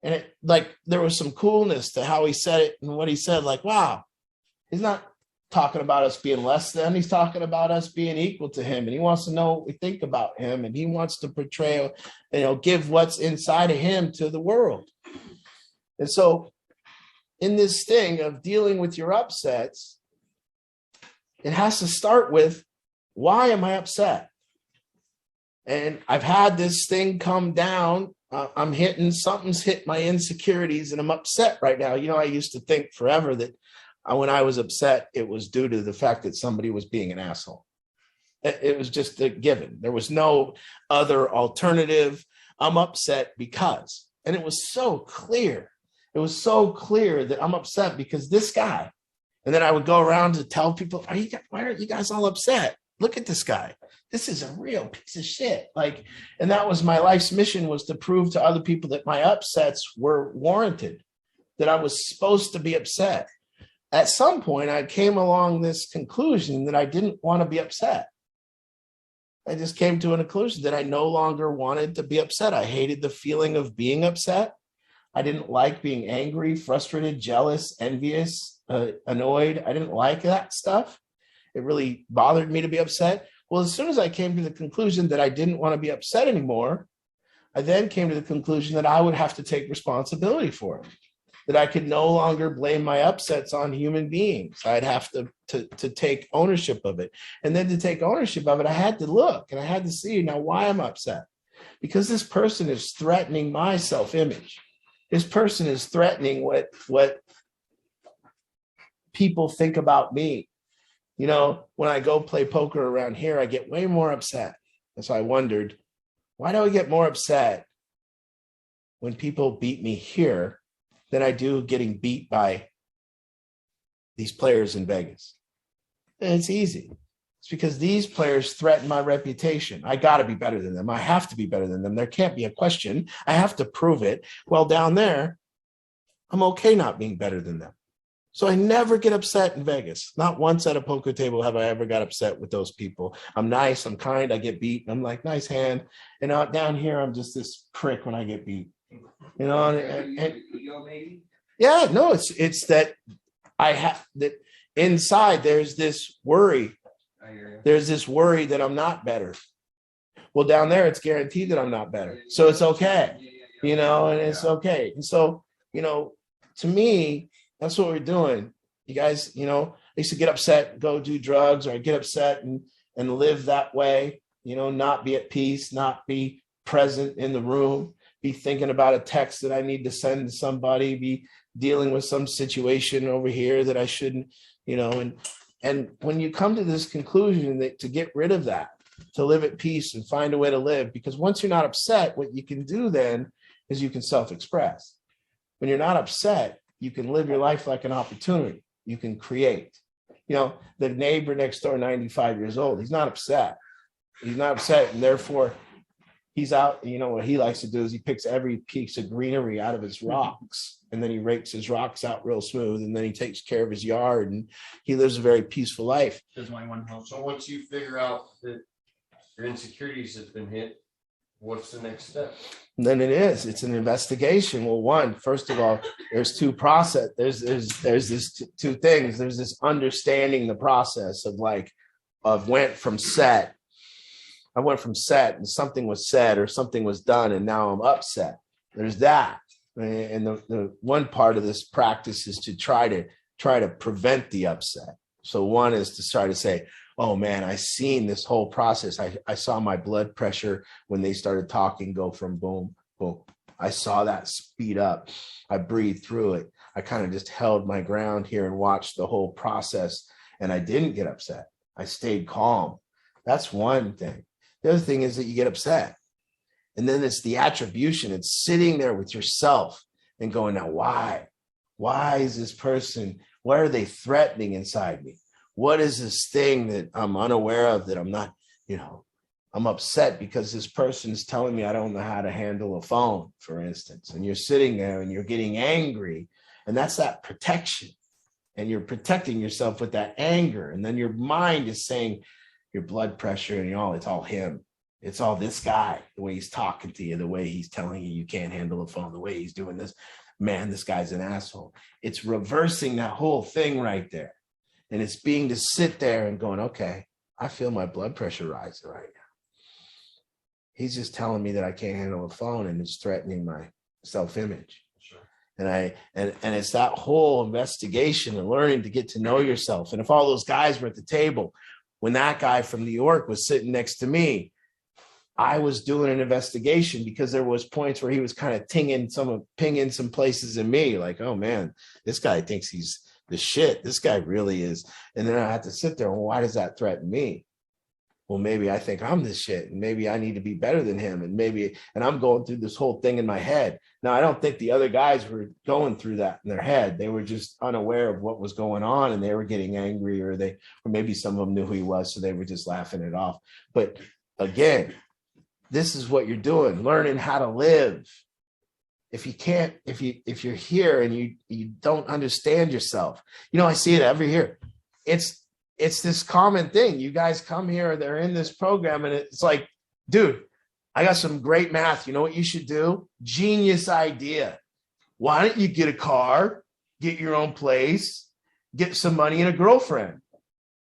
And it like there was some coolness to how he said it and what he said, like, wow, He's not talking about us being less than. He's talking about us being equal to him. And he wants to know what we think about him. And he wants to portray, give what's inside of him to the world. And so in this thing of dealing with your upsets, it has to start with, why am I upset? And I've had this thing come down. Something's hit my insecurities and I'm upset right now. I used to think forever that when I was upset, it was due to the fact that somebody was being an asshole. It was just a given. There was no other alternative. I'm upset because, and it was so clear. It was so clear that I'm upset because this guy. And then I would go around to tell people, why are you guys all upset? Look at this guy. This is a real piece of shit. And that was my life's mission, was to prove to other people that my upsets were warranted, that I was supposed to be upset. At some point, I came along this conclusion that I didn't want to be upset. I just came to a conclusion that I no longer wanted to be upset. I hated the feeling of being upset. I didn't like being angry, frustrated, jealous, envious, annoyed. I didn't like that stuff. It really bothered me to be upset. Well, as soon as I came to the conclusion that I didn't want to be upset anymore, I then came to the conclusion that I would have to take responsibility for it, that I could no longer blame my upsets on human beings. I'd have to take ownership of it. And then to take ownership of it, I had to look and I had to see now why I'm upset. Because this person is threatening my self-image. This person is threatening what people think about me. When I go play poker around here, I get way more upset. And so I wondered, why do I get more upset when people beat me here than I do getting beat by these players in Vegas? And it's easy. It's because these players threaten my reputation. I got to be better than them. I have to be better than them. There can't be a question. I have to prove it. Well, down there, I'm okay not being better than them. So I never get upset in Vegas. Not once at a poker table have I ever got upset with those people. I'm nice. I'm kind. I get beat. I'm like, nice hand. And down here, I'm just this prick when I get beat. Yeah, no, it's that I have that inside. There's this worry. There's this worry that I'm not better. Well, down there, it's guaranteed that I'm not better. So it's okay, and it's okay. And so, to me, that's what we're doing. You guys, I used to get upset, go do drugs, or I get upset and live that way, not be at peace, not be present in the room, be thinking about a text that I need to send to somebody, be dealing with some situation over here that I shouldn't, and when you come to this conclusion that to get rid of that, to live at peace and find a way to live, because once you're not upset, what you can do then is you can self-express. When you're not upset, you can live your life like an opportunity. You can create. The neighbor next door, 95 years old, he's not upset. He's not upset. And therefore, he's out. What he likes to do is he picks every piece of greenery out of his rocks. And then he rakes his rocks out real smooth. And then he takes care of his yard. And he lives a very peaceful life. So once you figure out that your insecurities have been hit, what's the next step? And then it's an investigation. Well, first of all, there's two process. There's this two things. There's this understanding the process I went from set and something was said or something was done and now I'm upset. There's that. And the one part of this practice is to try to prevent the upset. So one is to try to say, oh man, I seen this whole process. I saw my blood pressure when they started talking go from boom, boom. I saw that speed up. I breathed through it. I kind of just held my ground here and watched the whole process. And I didn't get upset. I stayed calm. That's one thing. The other thing is that you get upset. And then it's the attribution. It's sitting there with yourself and going, now why? Why is this person, what are they threatening inside me? What is this thing that I'm unaware of that I'm not, I'm upset because this person is telling me I don't know how to handle a phone, for instance. And you're sitting there and you're getting angry. And that's that protection. And you're protecting yourself with that anger. And then your mind is saying your blood pressure and it's all him. It's all this guy, the way he's talking to you, the way he's telling you can't handle a phone, the way he's doing this. Man, this guy's an asshole. It's reversing that whole thing right there. And it's being to sit there and going, okay, I feel my blood pressure rising right now. He's just telling me that I can't handle a phone and it's threatening my self-image. Sure. And it's that whole investigation and learning to get to know yourself. And if all those guys were at the table, when that guy from New York was sitting next to me, I was doing an investigation because there was points where he was kind of pinging some places in me, like, oh man, this guy thinks he's the shit. This guy really is. And then I had to sit there. Well, why does that threaten me? Well, maybe I think I'm the shit, and maybe I need to be better than him, and I'm going through this whole thing in my head. Now, I don't think the other guys were going through that in their head. They were just unaware of what was going on, and they were getting angry, or maybe some of them knew who he was, so they were just laughing it off. But again, this is what you're doing, learning how to live. If you're here and you don't understand yourself, I see it every year. It's this common thing. You guys come here, they're in this program, and it's like, dude, I got some great math. You know what you should do? Genius idea. Why don't you get a car, get your own place, get some money and a girlfriend?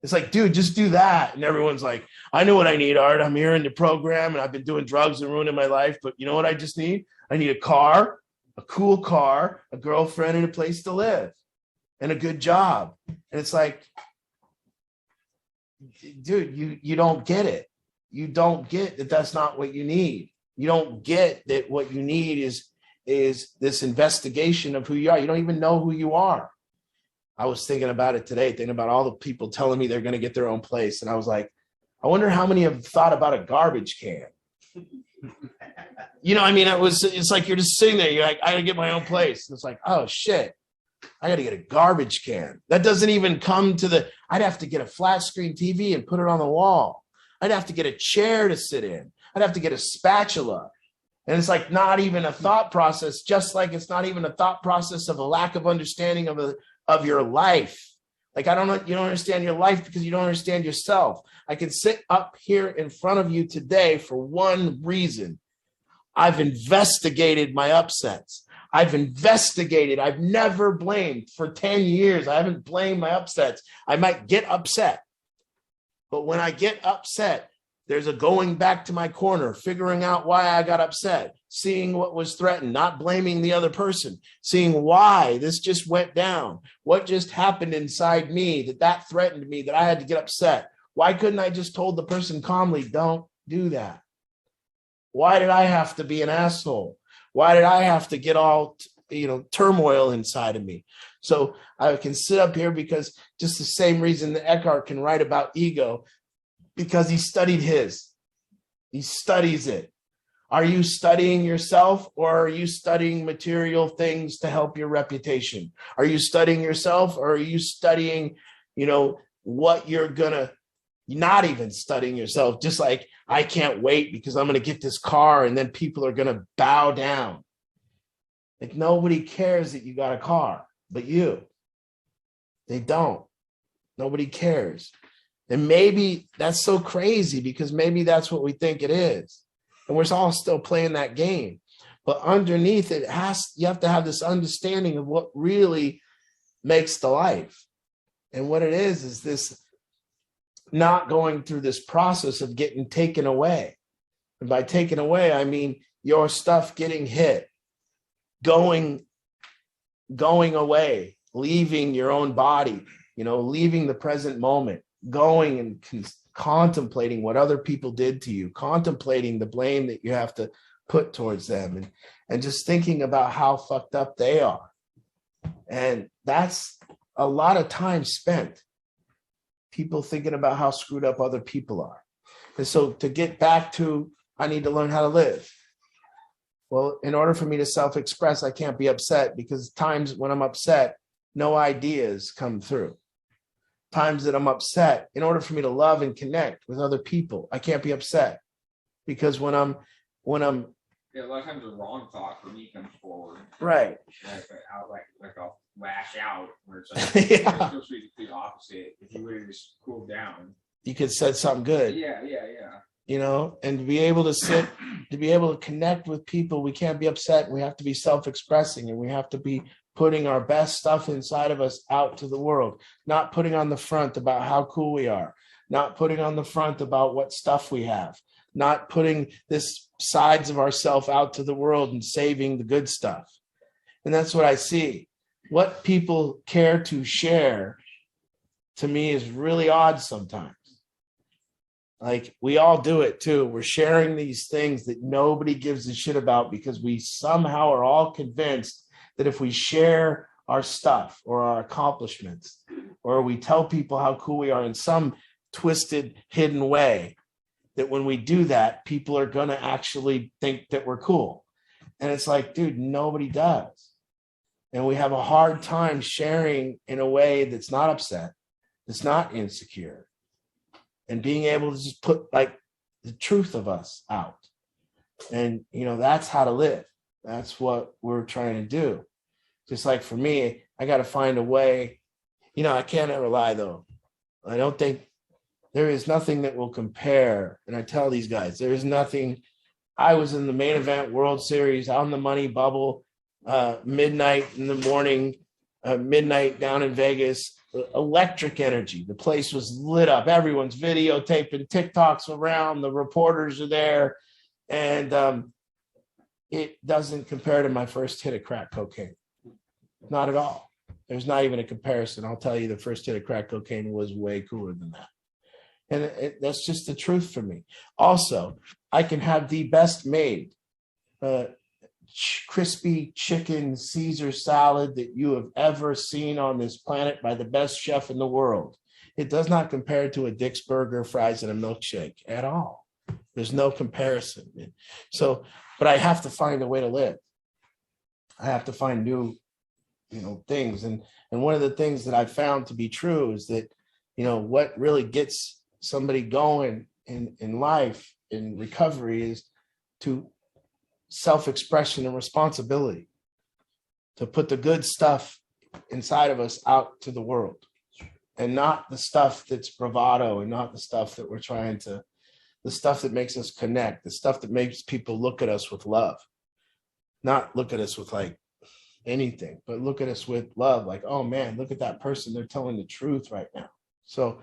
It's like, dude, just do that. And everyone's like, I know what I need, Art. I'm here in the program and I've been doing drugs and ruining my life. But you know what I just need? I need a car, a cool car, a girlfriend, and a place to live, and a good job. And it's like, dude, you don't get it. You don't get that that's not what you need. You don't get that what you need is this investigation of who you are. You don't even know who you are. I was thinking about it today, thinking about all the people telling me they're going to get their own place. And I was like, I wonder how many have thought about a garbage can. It's like you're just sitting there. You're like, I got to get my own place. And it's like, oh, shit. I got to get a garbage can. That doesn't even come to I'd have to get a flat screen TV and put it on the wall. I'd have to get a chair to sit in. I'd have to get a spatula. And it's like not even a thought process, just like it's not even a thought process of a lack of understanding of your life. Like, you don't understand your life because you don't understand yourself. I can sit up here in front of you today for one reason. I've investigated my upsets. I've never blamed for 10 years. I haven't blamed my upsets. I might get upset. But when I get upset, there's a going back to my corner, figuring out why I got upset, seeing what was threatened, not blaming the other person, seeing why this just went down, what just happened inside me that threatened me, that I had to get upset. Why couldn't I just told the person calmly, don't do that? Why did I have to be an asshole? Why did I have to get all, turmoil inside of me? So I can sit up here because just the same reason that Eckhart can write about ego, because he studied he studies it. Are you studying yourself, or are you studying material things to help your reputation? Are you studying yourself, or are you studying, what you're gonna, not even studying yourself, just like, I can't wait because I'm going to get this car and then people are going to bow down. Like, nobody cares that you got a car, but you. They don't. Nobody cares. And maybe that's so crazy because maybe that's what we think it is. And we're all still playing that game. But underneath it, you have to have this understanding of what really makes the life. And what it is this not going through this process of getting taken away. And by taken away, I mean your stuff getting hit, going away, leaving your own body, leaving the present moment, going and contemplating what other people did to you, contemplating the blame that you have to put towards them, and just thinking about how fucked up they are. And that's a lot of time spent. People thinking about how screwed up other people are. And so to get back to, I need to learn how to live. Well, in order for me to self-express, I can't be upset, because times when I'm upset, no ideas come through. Times that I'm upset, in order for me to love and connect with other people, I can't be upset, because when I'm yeah, a lot of times the wrong thought for me comes forward. Right. Like I'll lash out, where it's like, Yeah. It's supposed to be the opposite. If you would have just cooled down, You could have said something good. Yeah. and to be able to connect with people. We can't be upset. We have to be self-expressing, and we have to be putting our best stuff inside of us out to the world, not putting on the front about how cool we are, not putting on the front about what stuff we have, not putting this sides of ourselves out to the world and saving the good stuff. And that's what I see. What people care to share, to me, is really odd sometimes. Like, we all do it too. We're sharing these things that nobody gives a shit about because we somehow are all convinced that if we share our stuff or our accomplishments, or we tell people how cool we are in some twisted, hidden way, that when we do that, people are going to actually think that we're cool. And it's like, dude, nobody does. And we have a hard time sharing in a way that's not upset, that's not insecure, and being able to just put like the truth of us out. And, that's how to live. That's what we're trying to do. Just like for me, I got to find a way. I can't ever lie, though. I don't think there is nothing that will compare. And I tell these guys, there is nothing. I was in the main event World Series on the money bubble, midnight in the morning, midnight down in Vegas, electric energy. The place was lit up. Everyone's videotaping, TikToks around, the reporters are there. And it doesn't compare to my first hit of crack cocaine. Not at all. There's not even a comparison. I'll tell you, the first hit of crack cocaine was way cooler than that. And that's just the truth for me. Also, I can have the best made crispy chicken Caesar salad that you have ever seen on this planet by the best chef in the world. It does not compare to a Dick's Burger, fries, and a milkshake at all. There's no comparison. So, but I have to find a way to live. I have to find new, things. And one of the things that I found to be true is that, what really gets somebody going in life, in recovery, is to self-expression and responsibility, to put the good stuff inside of us out to the world, and not the stuff that's bravado, and not the stuff that we're the stuff that makes us connect, the stuff that makes people look at us with love, not look at us with like anything, but look at us with love. Like, oh man, look at that person. They're telling the truth right now. So,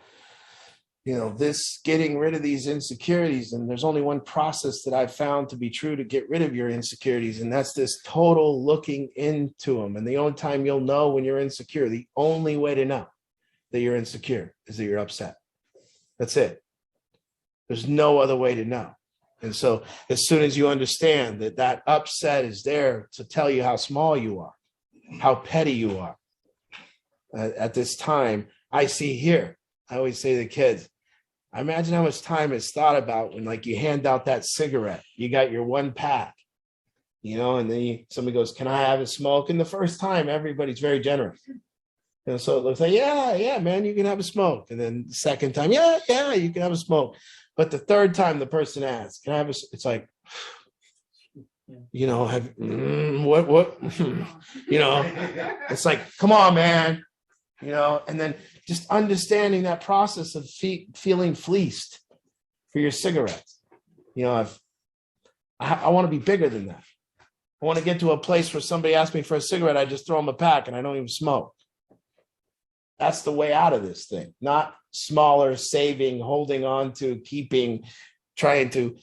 this getting rid of these insecurities, and there's only one process that I've found to be true to get rid of your insecurities, and that's this total looking into them. And the only time you'll know when you're insecure, the only way to know that you're insecure is that you're upset. That's it. There's no other way to know. And so as soon as you understand that that upset is there to tell you how small you are, how petty you are, at this time, I see here, I always say to the kids, I imagine how much time it's thought about when, like, you hand out that cigarette, you got your one pack, and then somebody goes, can I have a smoke? And the first time, everybody's very generous. So it looks like, yeah, man, you can have a smoke. And then the second time, yeah, you can have a smoke. But the third time the person asks, can I have it's like, what, it's like, come on, man, and then just understanding that process of feeling fleeced for your cigarettes. I want to be bigger than that. I want to get to a place where somebody asks me for a cigarette, I just throw them a pack and I don't even smoke. That's the way out of this thing, not smaller, saving, holding on to, keeping, trying to,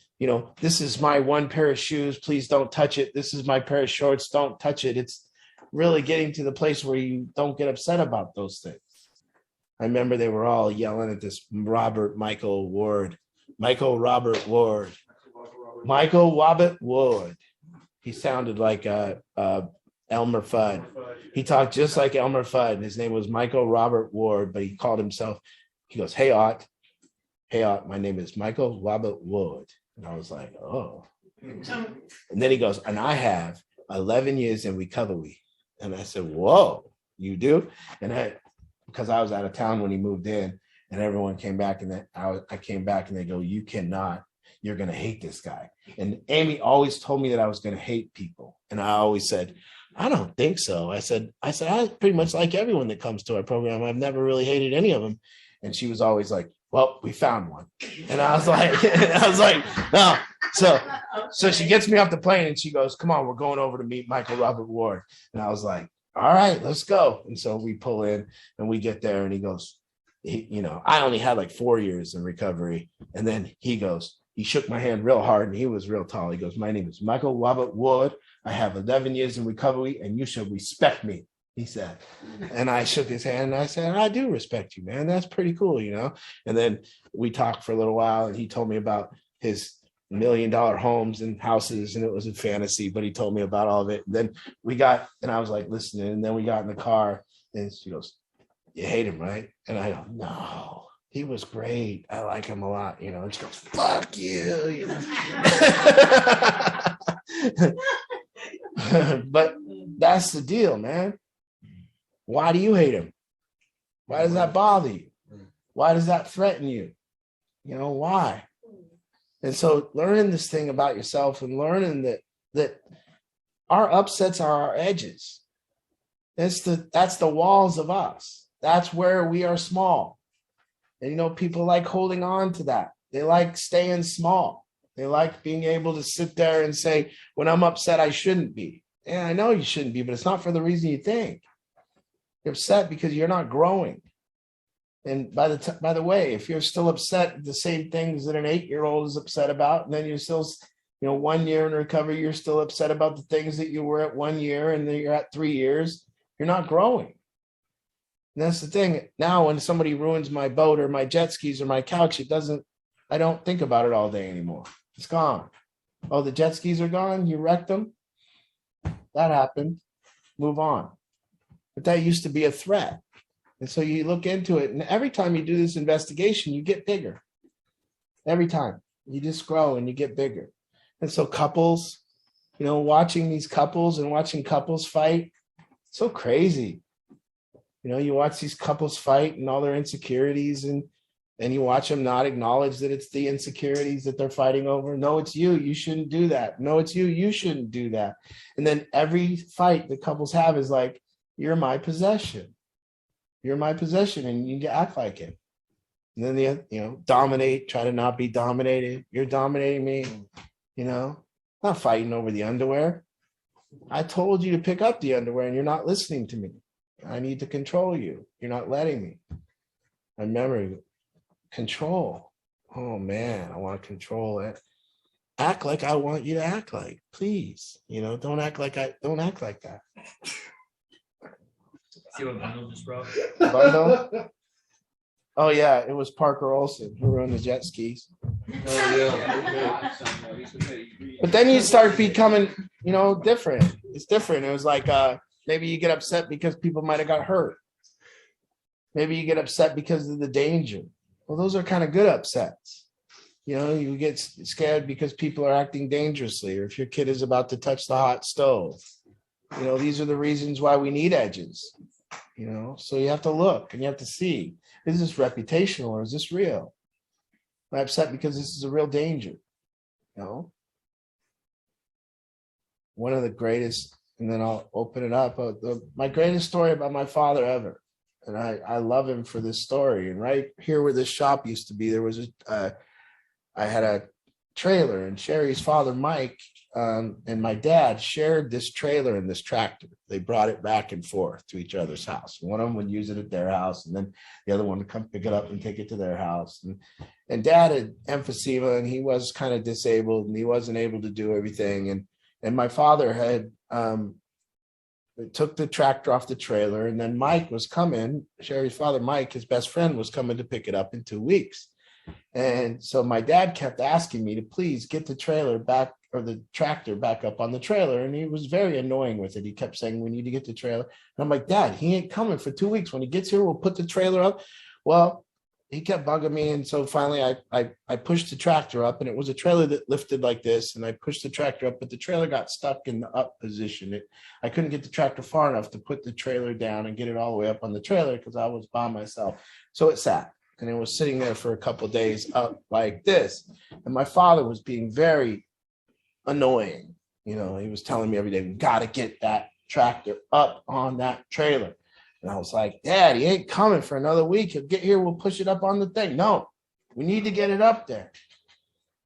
this is my one pair of shoes, please don't touch it. This is my pair of shorts, don't touch it. It's really getting to the place where you don't get upset about those things. I remember they were all yelling at this Michael Robert Ward. He sounded like Elmer Fudd. He talked just like Elmer Fudd. His name was Michael Robert Ward, but he called himself, he goes, hey, Ott, my name is Michael Robert Ward. And I was like, oh. And then he goes, and I have 11 years in recovery. And I said, whoa, you do? And because I was out of town when he moved in, and everyone came back, and then I came back, and they go, you cannot, you're going to hate this guy. And Amy always told me that I was going to hate people. And I always said, I don't think so. I said, I pretty much like everyone that comes to our program. I've never really hated any of them. And she was always like, well, we found one. And I was like, no. So she gets me off the plane and she goes, come on, we're going over to meet Michael Robert Ward. And I was like, all right, let's go. And so we pull in and we get there and he goes, I only had like 4 years in recovery. And then he shook my hand real hard and he was real tall. He goes, my name is Michael Robert Ward. I have 11 years in recovery and you should respect me, he said. And I shook his hand and I said, I do respect you, man. That's pretty cool, And then we talked for a little while and he told me about his $1 million homes and houses, and it was a fantasy, but he told me about all of it. And then I was like listening, and then we got in the car and she goes, you hate him, right? And I go, no, he was great. I like him a lot, And she goes, fuck you, But that's the deal, man. Why do you hate him? Why does that bother you? Why does that threaten you? Why? And so learning this thing about yourself and learning that our upsets are our edges. That's the walls of us. That's where we are small. And people like holding on to that. They like staying small. They like being able to sit there and say, when I'm upset, I shouldn't be. Yeah, I know you shouldn't be, but it's not for the reason you think. You're upset because you're not growing. And by the way, if you're still upset at the same things that an 8-year-old is upset about, and then you're still, 1 year in recovery, you're still upset about the things that you were at 1 year and then you're at 3 years, you're not growing. And that's the thing. Now, when somebody ruins my boat or my jet skis or my couch, I don't think about it all day anymore. It's gone. Oh, the jet skis are gone? You wrecked them? That happened. Move on. But that used to be a threat. And so you look into it, and every time you do this investigation, you get bigger. Every time. You just grow and you get bigger. And so couples, watching these couples and watching couples fight, so crazy. You watch these couples fight and all their insecurities, and you watch them not acknowledge that it's the insecurities that they're fighting over. No, it's you. You shouldn't do that. No, it's you. You shouldn't do that. And then every fight that couples have is like, you're my possession. You're my possession and you need to act like it. And then they, dominate, try to not be dominated. You're dominating me, not fighting over the underwear. I told you to pick up the underwear and you're not listening to me. I need to control you. You're not letting me. I remember control. Oh man, I want to control it. Act like I want you to act like, please. Don't act like that. See what bundle just broke? Bundle? Oh yeah, it was Parker Olson who ruined the jet skis. Oh, yeah. But then you start becoming, different. It's different. It was like maybe you get upset because people might have got hurt. Maybe you get upset because of the danger. Well, those are kind of good upsets. You get scared because people are acting dangerously, or if your kid is about to touch the hot stove. These are the reasons why we need edges. So you have to look and you have to see, is this reputational or is this real? I'm upset because this is a real danger. One of the greatest, and then I'll open it up. My greatest story about my father ever. And I love him for this story. And right here where this shop used to be, there was I had a trailer, and Sherry's father, Mike, and my dad shared this trailer and this tractor. They brought it back and forth to each other's house. One of them would use it at their house, and then the other one would come pick it up and take it to their house. And dad had emphysema, and he was kind of disabled, and he wasn't able to do everything. And my father had took the tractor off the trailer, and then Mike was coming. Sherry's father, Mike, his best friend, was coming to pick it up in 2 weeks. And so my dad kept asking me to please get the trailer back, or the tractor back up on the trailer. And he was very annoying with it. He kept saying, we need to get the trailer. And I'm like, Dad, he ain't coming for 2 weeks. When he gets here, we'll put the trailer up. Well, he kept bugging me. And so finally I pushed the tractor up, and it was a trailer that lifted like this. And I pushed the tractor up, but the trailer got stuck in the up position. I couldn't get the tractor far enough to put the trailer down and get it all the way up on the trailer because I was by myself. So it sat. And it was sitting there for a couple of days up like this. And my father was being very annoying. He was telling me every day, we got to get that tractor up on that trailer. And I was like, Dad, he ain't coming for another week. He'll get here, we'll push it up on the thing. No, We need to get it up there.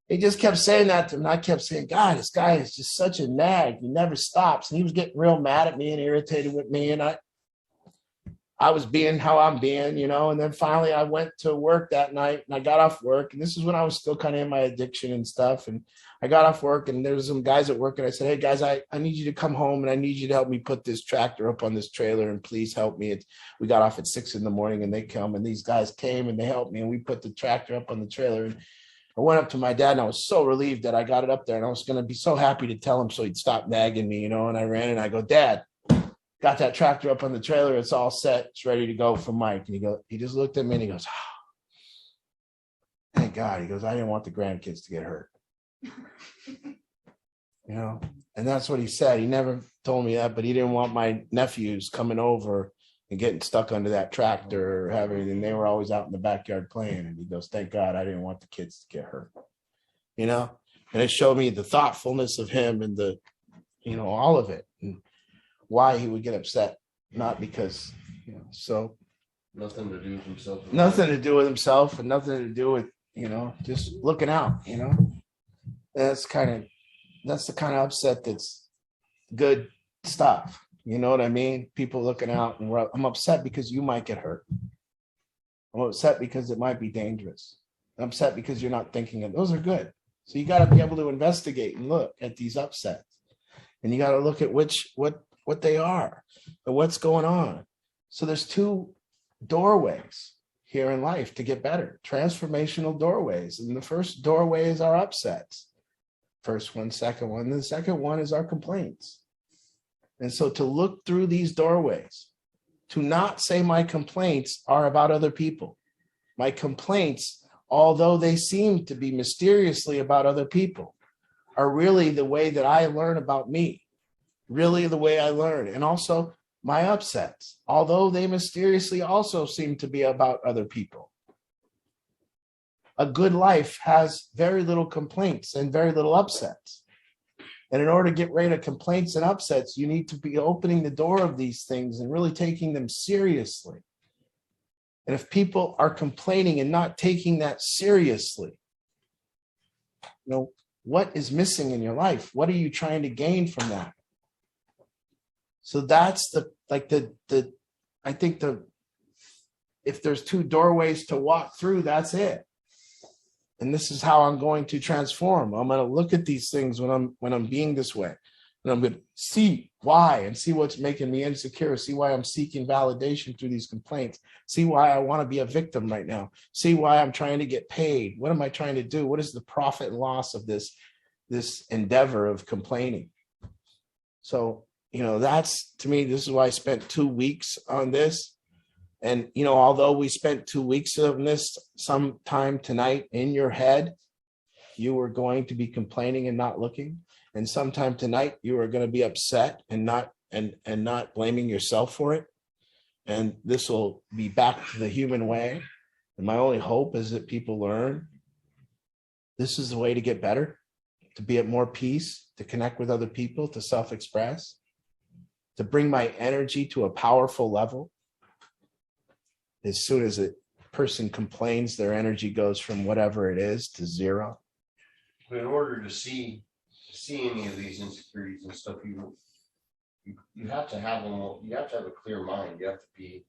He just kept saying that to him. And I kept saying, God, this guy is just such a nag. He never stops. And he was getting real mad at me and irritated with me. And I was being how I'm being, you know. And then finally I went to work that night and I got off work. And this is when I was still kind of in my addiction and stuff. And I got off work and there was some guys at work. And I said, hey, guys, I need you to come home and I need you to help me put this tractor up on this trailer. And please help me. We got off at 6 a.m. and they come. And these guys came and they helped me. And we put the tractor up on the trailer. And I went up to my dad and I was so relieved that I got it up there. And I was going to be so happy to tell him so he'd stop nagging me, you know. And I ran and I go, Dad, got that tractor up on the trailer. It's all set. It's ready to go for Mike. And he just looked at me and he goes, oh, thank God. He goes, I didn't want the grandkids to get hurt. You know, and that's what he said. He never told me that, but he didn't want my nephews coming over and getting stuck under that tractor or having anything. They were always out in the backyard playing. And he goes, thank God I didn't want the kids to get hurt. You know, and it showed me the thoughtfulness of him and the, you know, all of it. And why he would get upset, not because, you know, so Nothing to do with himself. nothing to do with himself and nothing to do with, you know, just looking out, you know. That's the kind of upset that's good stuff. You know what I mean? People looking out and I'm upset because you might get hurt. I'm upset because it might be dangerous. I'm upset because you're not thinking of those are good. So you got to be able to investigate and look at these upsets. And you got to look at what they are and what's going on. So there's 2 doorways here in life to get better, transformational doorways. And the first doorway is our upsets. First one, second one. The second one is our complaints. And so to look through these doorways, to not say my complaints are about other people. My complaints, although they seem to be mysteriously about other people, are really the way that I learn about me. Really the way I learn. And also my upsets, although they mysteriously also seem to be about other people. A good life has very little complaints and very little upsets. And in order to get rid of complaints and upsets, you need to be opening the door of these things and really taking them seriously. And if people are complaining and not taking that seriously, you know, what is missing in your life? What are you trying to gain from that? So that's if there's 2 doorways to walk through, that's it. And this is how I'm going to transform. I'm going to look at these things when I'm being this way. And I'm going to see why and see what's making me insecure. See why I'm seeking validation through these complaints. See why I want to be a victim right now. See why I'm trying to get paid. What am I trying to do? What is the profit and loss of this endeavor of complaining? So, you know, that's, to me, this is why I spent 2 weeks on this. And, you know, although we spent 2 weeks on this, sometime tonight in your head, you were going to be complaining and not looking. And sometime tonight, you are going to be upset and not blaming yourself for it. And this will be back to the human way. And my only hope is that people learn this is the way to get better, to be at more peace, to connect with other people, to self-express, to bring my energy to a powerful level. As soon as a person complains, their energy goes from whatever it is to 0. But in order to see any of these insecurities and stuff, you have to have them. You have to have a clear mind. You have to be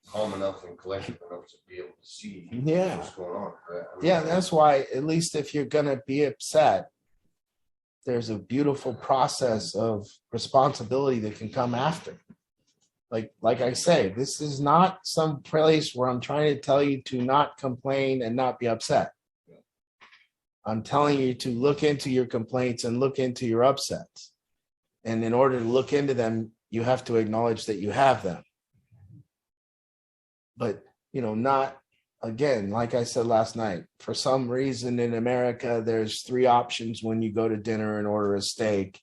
calm enough and collected enough to be able to see what's going on. Right? I mean, that's why, at least if you're going to be upset, there's a beautiful process of responsibility that can come after. Like I say, this is not some place where I'm trying to tell you to not complain and not be upset. I'm telling you to look into your complaints and look into your upsets. And in order to look into them, you have to acknowledge that you have them. But, you know, not, again, like I said last night, for some reason in America, there's 3 options when you go to dinner and order a steak.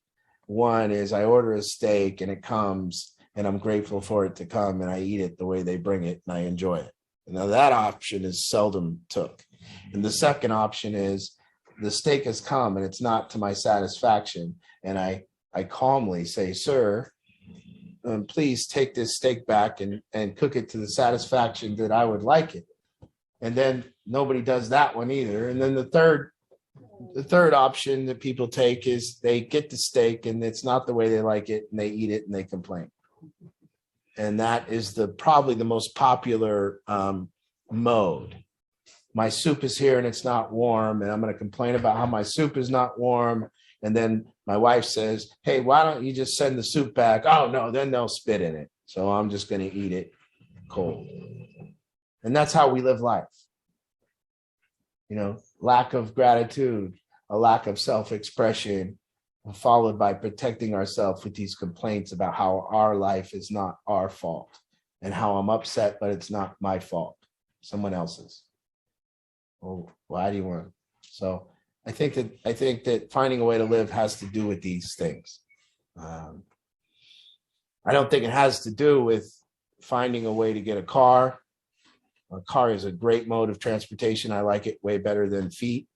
One is I order a steak and it comes, and I'm grateful for it to come, and I eat it the way they bring it, and I enjoy it. And now that option is seldom took. And the second option is the steak has come, and it's not to my satisfaction. And I calmly say, sir, please take this steak back and cook it to the satisfaction that I would like it. And then nobody does that one either. And then the third option that people take is they get the steak and it's not the way they like it and they eat it and they complain. And that is probably the most popular mode. My soup is here and it's not warm, and I'm going to complain about how my soup is not warm. And then my wife says, hey, why don't you just send the soup back? Oh, no, then they'll spit in it. So I'm just going to eat it cold. And that's how we live life. Lack of gratitude, a lack of self-expression, followed by protecting ourselves with these complaints about how our life is not our fault and how I'm upset, but it's not my fault, someone else's. Oh, why do you want? So I think that finding a way to live has to do with these things. I don't think it has to do with finding a way to get a car. A car is a great mode of transportation. I like it way better than feet.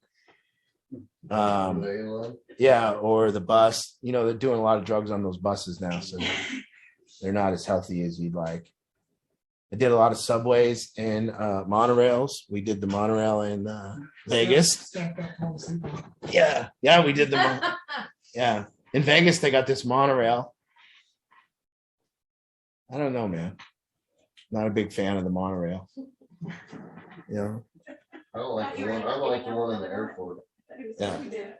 Yeah, or the bus. They're doing a lot of drugs on those buses now, so they're not as healthy as you'd like. I did a lot of subways and monorails. We did the monorail in Vegas. Yeah, we did yeah. In Vegas, they got this monorail. I don't know, man. Not a big fan of the monorail. I don't like the one. I like the one in the airport. Yeah.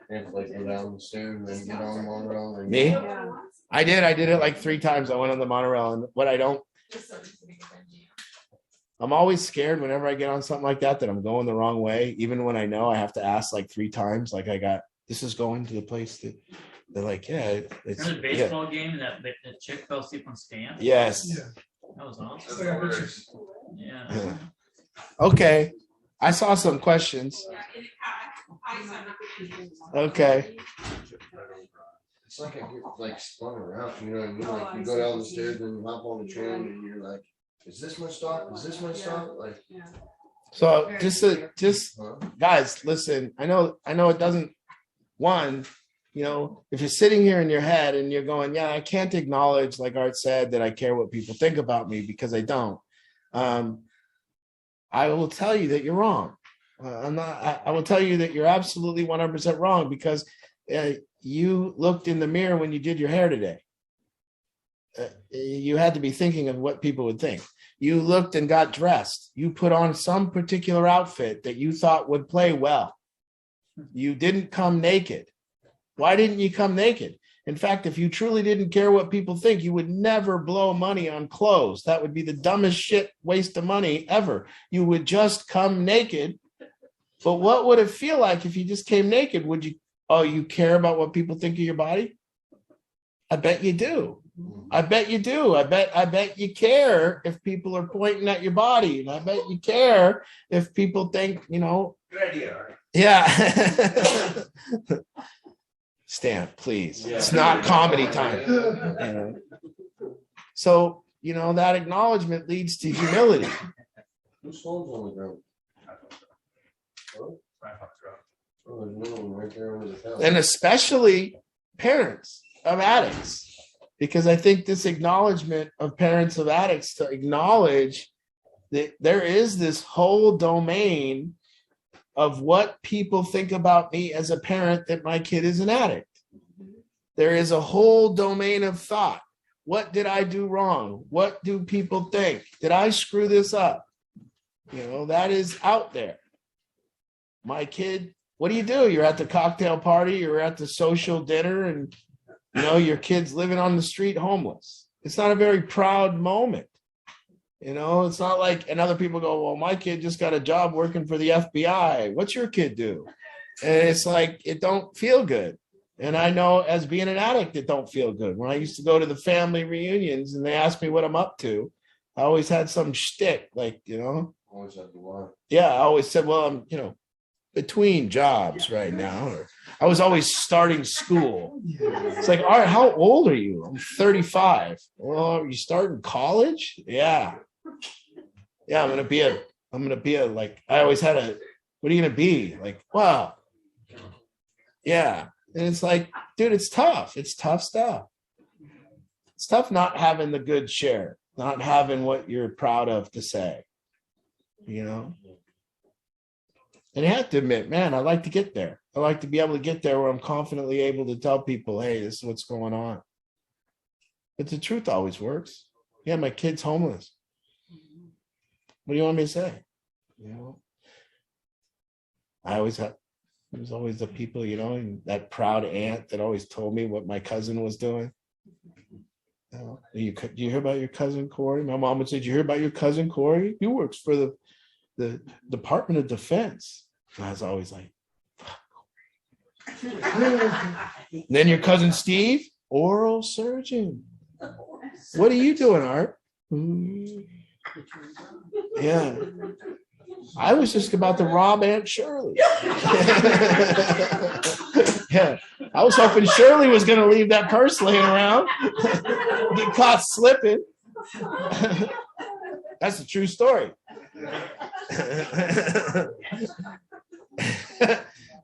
And like go down the stairs and then get on the monorail. And Me? I did it like 3 times. I went on the monorail, and I'm always scared whenever I get on something like that I'm going the wrong way. Even when I know I have to ask like 3 times, like this is going to the place that they're like, yeah. It's Remember the baseball game that the chick fell asleep on stand? Yes. Yeah. That was awesome. Yeah. Okay. I saw some questions. Okay. It's like I get like spun around, you know what I mean? Like you go down the stairs and you hop on the train and you're like, is this my stop? Is this my stop? Like, so just guys, listen, I know it doesn't, if you're sitting here in your head and you're going, yeah, I can't acknowledge, like Art said, that I care what people think about me because I don't. I will tell you that you're wrong. I will tell you that you're absolutely 100% wrong because you looked in the mirror when you did your hair today. You had to be thinking of what people would think. You looked and got dressed. You put on some particular outfit that you thought would play well. You didn't come naked. Why didn't you come naked? In fact, if you truly didn't care what people think, you would never blow money on clothes. That would be the dumbest shit waste of money ever. You would just come naked. But what would it feel like if you just came naked? Would you care about what people think of your body? I bet you do. I bet you do. I bet you care if people are pointing at your body. And I bet you care if people think, good idea. Yeah. Stan, please. Yeah. It's not comedy time. So, that acknowledgement leads to humility. Whose phone's on the ground? Oh, there's another one right there under the couch. And especially parents of addicts. Because I think this acknowledgement of parents of addicts to acknowledge that there is this whole domain of what people think about me as a parent that my kid is an addict. There is a whole domain of thought. What did I do wrong? What do people think? Did I screw this up? That is out there. My kid, what do? You're at the cocktail party, you're at the social dinner, and your kid's living on the street homeless. It's not a very proud moment. It's not like, and other people go, well, my kid just got a job working for the FBI. What's your kid do? And it's like, it don't feel good. And I know as being an addict, it don't feel good. When I used to go to the family reunions and they asked me what I'm up to, I always had some shtick, like, Always had to lie. Yeah, I always said, well, I'm, between jobs right now. Or I was always starting school. It's like, all right, how old are you? I'm 35. Well, are you starting college? Yeah. Yeah, I'm gonna be a like, I always had what are you gonna be? Like, wow. Yeah. And it's like, dude, it's tough. It's tough stuff. It's tough not having the good share, not having what you're proud of to say. And I have to admit, man, I like to get there. I like to be able to get there where I'm confidently able to tell people, hey, this is what's going on. But the truth always works. Yeah, my kid's homeless. What do you want me to say? You know, I always have, there was always the people, you know, and that proud aunt that always told me what my cousin was doing. You know, do you hear about your cousin Corey? My mom would say, "Did you hear about your cousin Corey? He works for the Department of Defense." And I was always like, then your cousin Steve, oral surgeon. What are you doing, Art? Yeah. I was just about to rob Aunt Shirley. Yeah. I was hoping Shirley was going to leave that purse laying around, get caught slipping. That's a true story.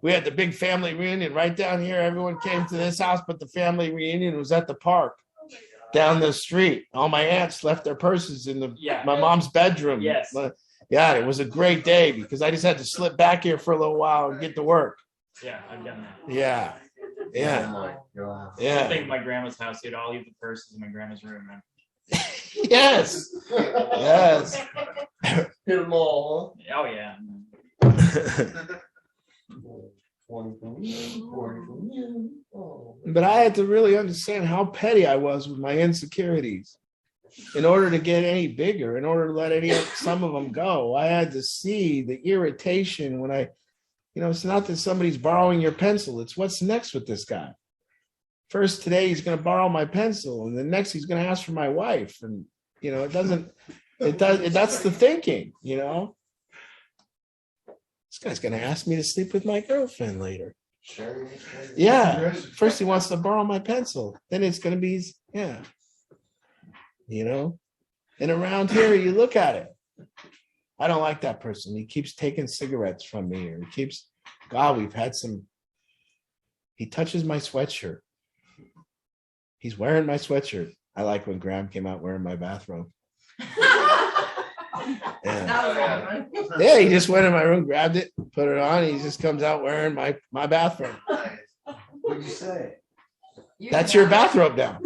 We had the big family reunion right down here. Everyone came to this house, but the family reunion was at the park down the street. All my aunts left their purses in my mom's bedroom. Yes. Yeah, it was a great day because I just had to slip back here for a little while and get to work. Yeah, I've done that. Yeah. Yeah. Oh my God. I Yeah. think my grandma's house, dude. I'll leave the purses in my grandma's room, man. Yes. Yes. Hit them all. Oh yeah. But I had to really understand how petty I was with my insecurities. In order to get any bigger, in order to let some of them go, I had to see the irritation when it's not that somebody's borrowing your pencil. It's what's next with this guy. First today, he's going to borrow my pencil. And the next he's going to ask for my wife. And, that's the thinking, This guy's going to ask me to sleep with my girlfriend later. Sure. Yeah. First he wants to borrow my pencil. Then it's going to be, yeah. And around here, you look at it. I don't like that person. He keeps taking cigarettes from me, or he touches my sweatshirt. He's wearing my sweatshirt. I like when Graham came out wearing my bathrobe. Yeah. Yeah, he just went in my room, grabbed it, put it on. He just comes out wearing my bathrobe. What'd you say? That's your bathrobe now.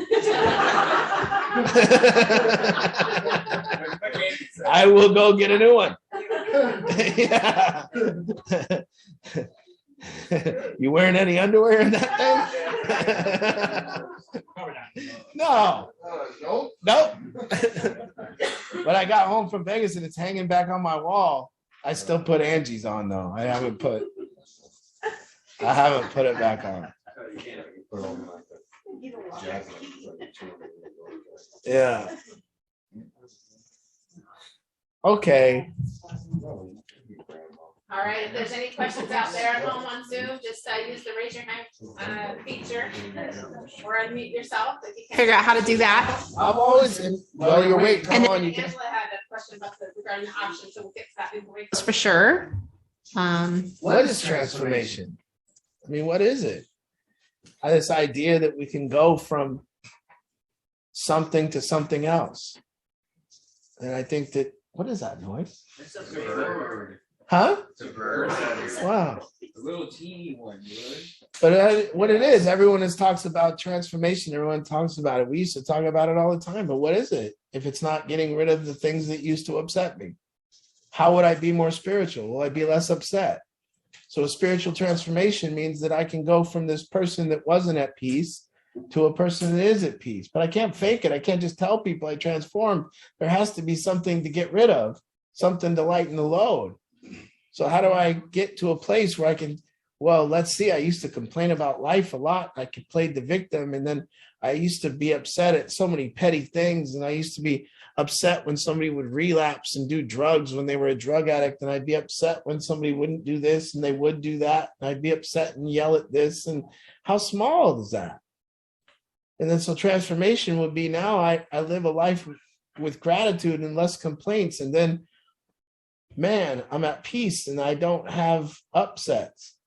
I will go get a new one. Yeah. You wearing any underwear in that thing? No. Nope. When I got home from Vegas and it's hanging back on my wall, I still put Angie's on though. I haven't put it back on. Yeah. Okay. All right, if there's any questions out there at home on Zoom, just use the raise your hand feature or unmute yourself if you can figure out how to do that. I'm always while you're waiting. Come on, you can. Angela had a question about regarding the option, so we'll get to that before we. For sure. What is transformation? I mean, what is it? This idea that we can go from something to something else. And I think that, what is that noise? It's a bird. Huh? It's a bird. Wow. A little teeny one, dude. But what it is, everyone talks about transformation. Everyone talks about it. We used to talk about it all the time. But what is it if it's not getting rid of the things that used to upset me? How would I be more spiritual? Will I be less upset? So a spiritual transformation means that I can go from this person that wasn't at peace to a person that is at peace. But I can't fake it. I can't just tell people I transformed. There has to be something to get rid of, something to lighten the load. So how do I get to a place where I can, let's see, I used to complain about life a lot. I could play the victim. And then I used to be upset at so many petty things. And I used to be upset when somebody would relapse and do drugs when they were a drug addict. And I'd be upset when somebody wouldn't do this and they would do that. And I'd be upset and yell at this. And how small is that? And then so transformation would be now I live a life with gratitude and less complaints. And then, man, I'm at peace and I don't have upsets.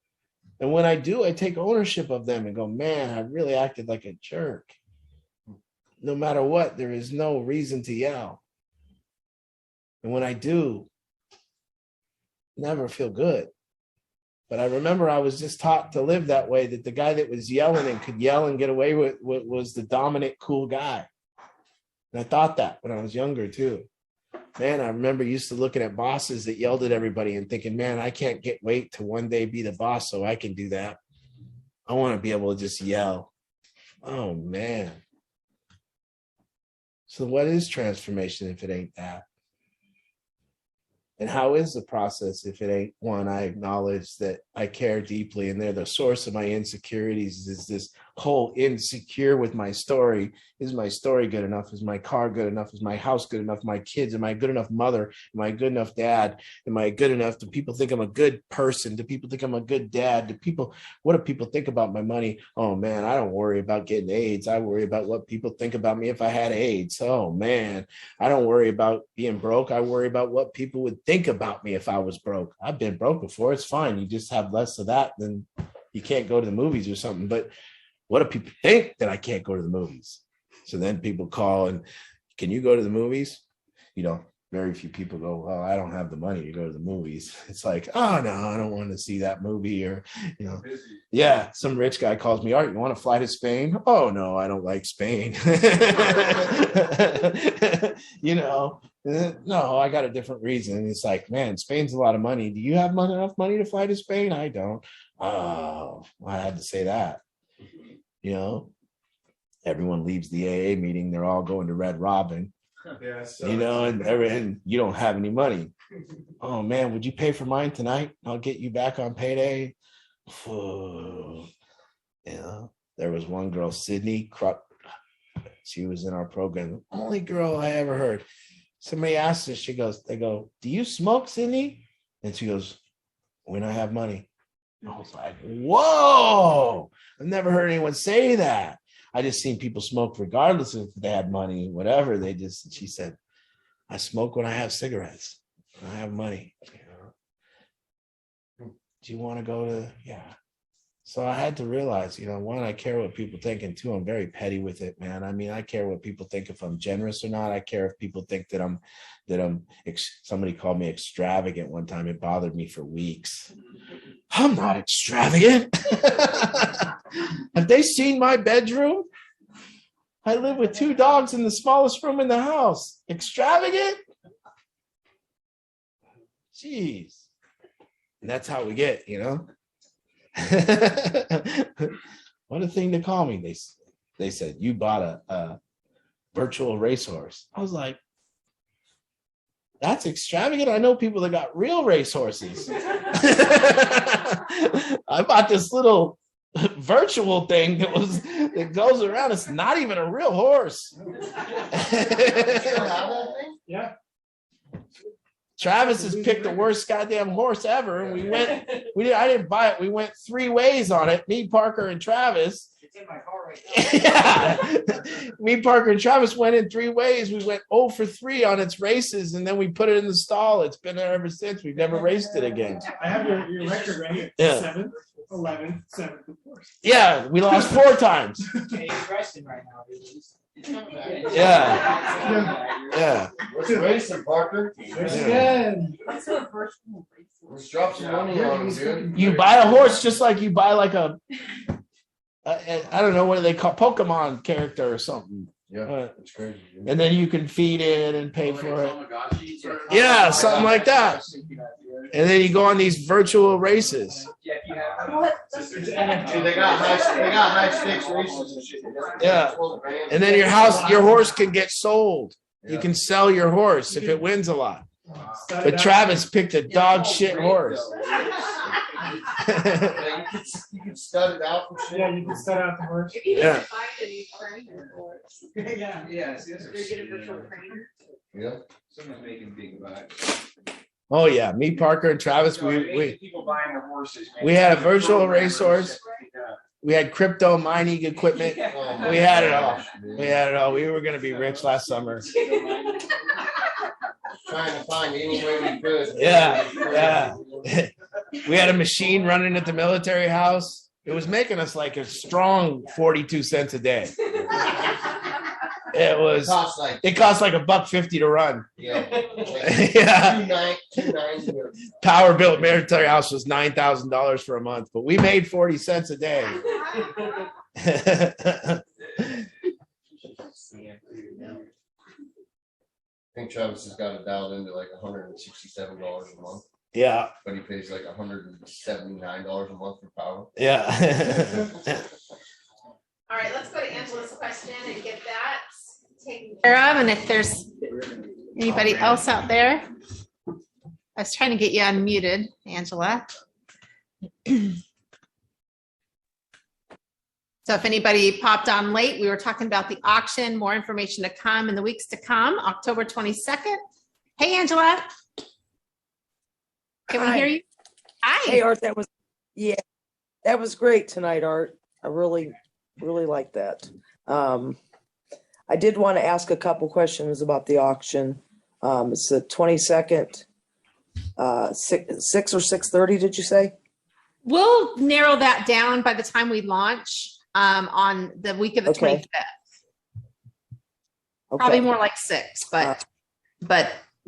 And when I do, I take ownership of them and go, man, I really acted like a jerk. No matter what, there is no reason to yell. And when I do, never feel good. But I remember I was just taught to live that way, that the guy that was yelling and could yell and get away with was the dominant, cool guy. And I thought that when I was younger too. Man, I remember used to looking at bosses that yelled at everybody and thinking, man, I can't wait to one day be the boss so I can do that. I want to be able to just yell. Oh, man. So what is transformation if it ain't that? And how is the process if it ain't one? I acknowledge that I care deeply, and they're the source of my insecurities. Is this whole insecure with my story? Is my story good enough? Is my car good enough? Is my house good enough? My kids, am I a good enough mother? Am I a good enough dad? Am I good enough? Do people think I'm a good person? Do people think I'm a good dad? What do people think about my money? Oh man, I don't worry about getting AIDS. I worry about what people think about me if I had AIDS. Oh man, I don't worry about being broke. I worry about what people would think about me if I was broke. I've been broke before. It's fine. You just have less of that than you can't go to the movies or something. But what do people think that I can't go to the movies? So then people call and, can you go to the movies? Very few people go, well, I don't have the money to go to the movies. It's like, oh no, I don't want to see that movie. Or, yeah, some rich guy calls me, Art, you want to fly to Spain? Oh no, I don't like Spain. No, I got a different reason. It's like, man, Spain's a lot of money. Do you have enough money to fly to Spain? I don't. Oh, I had to say that. Everyone leaves the AA meeting. They're all going to Red Robin. Yeah, and you don't have any money. Oh man, would you pay for mine tonight? I'll get you back on payday. There was one girl, Sydney Kruk. She was in our program. The only girl I ever heard. Somebody asked her, they go, do you smoke, Sydney? And she goes, when I have money. I was like, whoa, I've never heard anyone say that. I just seen people smoke regardless if they had money, whatever. She said, I smoke when I have cigarettes. When I have money. Do you want to go to, yeah. So I had to realize, one, I care what people think, and two, I'm very petty with it, man. I mean, I care what people think if I'm generous or not. I care if people think that somebody called me extravagant one time. It bothered me for weeks. I'm not extravagant. Have they seen my bedroom? I live with 2 dogs in the smallest room in the house. Extravagant? Jeez. And that's how we get, What a thing to call me. They said, you bought a virtual racehorse. I was like, that's extravagant. I know people that got real racehorses. I bought this little virtual thing that goes around. It's not even a real horse. Yeah. Travis has picked the worst goddamn horse ever. And I didn't buy it. We went 3 ways on it. Me, Parker, and Travis. It's in my car right now. Yeah. Me, Parker, and Travis went in 3 ways. We went 0 for 3 on its races, and then we put it in the stall. It's been there ever since. We've never raced it again. I have your record right here. Yeah. 7th, 11th, 7th, of course. Yeah, we lost 4 times. now. He's resting right now. Yeah. What's the racing, Parker? Let's drop some money on him, dude. You buy a horse just like you buy like I don't know, what do they call Pokemon character or something. Yeah, it's crazy. And then you can feed it and pay for it. Yeah, something like that. And then you go on these virtual races. Dude, they got high stakes races and shit. Yeah. And then your horse can get sold. You can sell your horse if it wins a lot. But Travis picked a dog shit horse. You can stud it out and shit. Yeah, you can stud out the horse. Yeah. Yeah. Someone's making big bucks. Oh yeah, me, Parker, and Travis. We people buying the horses. Man. we had a virtual racehorse. We had crypto mining equipment. We had it all. We had it all. We were going to be rich last summer. Trying to find any way we could. Yeah. We had a machine running at the military house. It was making us like a strong 42 cents a day. It cost like $1.50 to run. Yeah. Yeah. 2.9. Power built military house was $9,000 for a month, but we made 40 cents a day. I think Travis has got it dialed into like $167 a month, Yeah. but he pays like $179 a month for power. Yeah. All right, let's go to Angela's question and get that taken care of. And if there's anybody else out there, I was trying to get you unmuted, Angela. So if anybody popped on late, we were talking about the auction, more information to come in the weeks to come, October 22nd. Hey, Angela. Can we hear you? Hi. Hey, Art, that was great tonight, Art. I really like that. I did want to ask a couple questions about the auction. It's the 22nd, 6 or 6:30, did you say? We'll narrow that down by the time we launch on the week of the 25th. Okay. Probably more like 6, but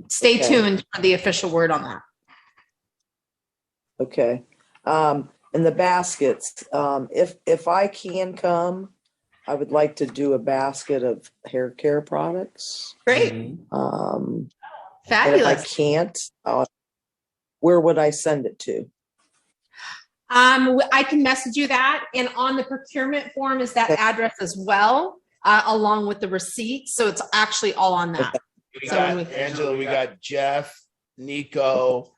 stay tuned for the official word on that. Okay. And the baskets, if I can come, I would like to do a basket of hair care products. Great. And Fabulous. if I can't, where would I send it to? I can message you that, and on the procurement form is that address as well, along with the receipt. So it's actually all on that. Angela, we got Jeff, Nico,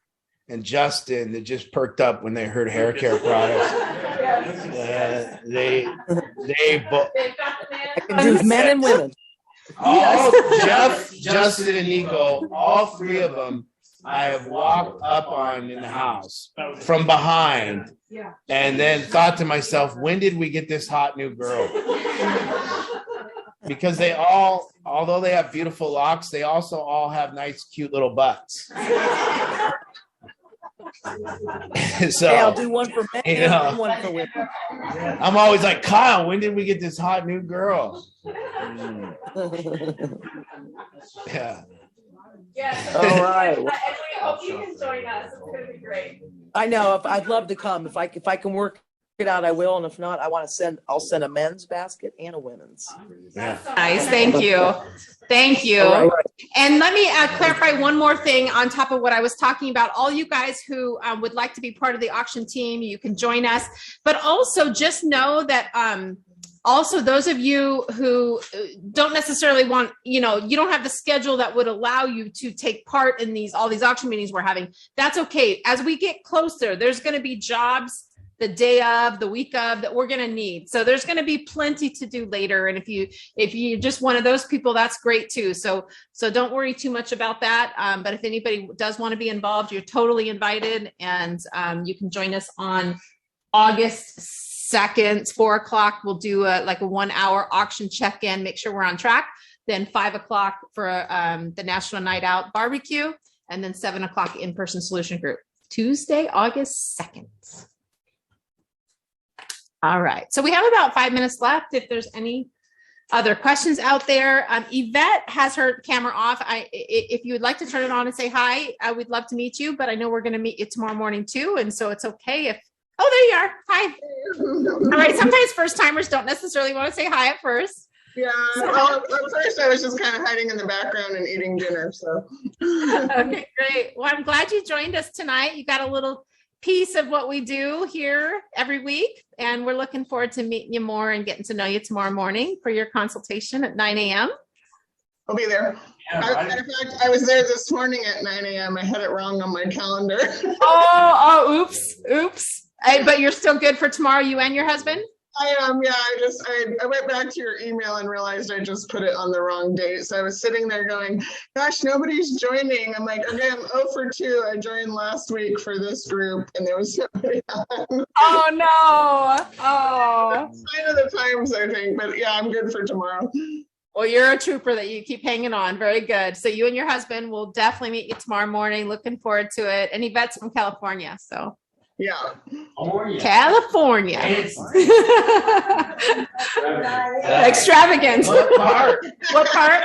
and Justin that just perked up when they heard hair care products. They both. I can do men and women. Jeff, Justin, and Nico, all three of them, I have walked up on in the house from behind, and then thought to myself, when did we get this hot new girl? Because they all, although they have beautiful locks, they also all have nice, cute little butts. So I'll do one for men and one for women. I'm always like, Kyle, when did we get this hot new girl? Yeah. Yes. All right. We hope you can join us. It's going to be great. I know. I'd love to come. If I can work it out, I will. And if not, I'll send a men's basket and a women's. Yeah. Nice. Thank you. Thank you. All right. And let me clarify one more thing on top of what I was talking about. All you guys who would like to be part of the auction team, you can join us. But also just know that also those of you who don't necessarily want, you don't have the schedule that would allow you to take part in all these auction meetings we're having. That's okay. As we get closer, there's going to be jobs the day of, the week of, that we're going to need. So there's going to be plenty to do later. And if you're just one of those people, that's great too. So don't worry too much about that. But if anybody does want to be involved, you're totally invited. And you can join us on August 2nd, 4:00. We'll do a 1-hour auction check-in, make sure we're on track. Then 5:00 for the National Night Out barbecue. And then 7:00 in-person solution group. Tuesday, August 2nd. All right. So we have about 5 minutes left. If there's any other questions out there, Yvette has her camera off. If you would like to turn it on and say hi, I would love to meet you, but I know we're going to meet you tomorrow morning too. And so it's okay if, oh, there you are. Hi. All right. Sometimes first timers don't necessarily want to say hi at first. Yeah, well, at first I was just kind of hiding in the background and eating dinner, so. Okay, great. Well, I'm glad you joined us tonight. You got a little piece of what we do here every week, and we're looking forward to meeting you more and getting to know you tomorrow morning for your consultation at 9 a.m. I'll be there. In fact, I was there this morning at 9 a.m. I had it wrong on my calendar. Oops. But you're still good for tomorrow, you and your husband? I am, yeah. I went back to your email and realized I just put it on the wrong date. So I was sitting there going, gosh, nobody's joining. I'm like, okay, I'm 0 for 2. I joined last week for this group and there was nobody on. Oh, no. Oh. Sign of the times, I think. But yeah, I'm good for tomorrow. Well, you're a trooper that you keep hanging on. Very good. So you and your husband will definitely meet you tomorrow morning. Looking forward to it. And Yvette's from California, so. Yeah. California. Extravagant. What part? What part?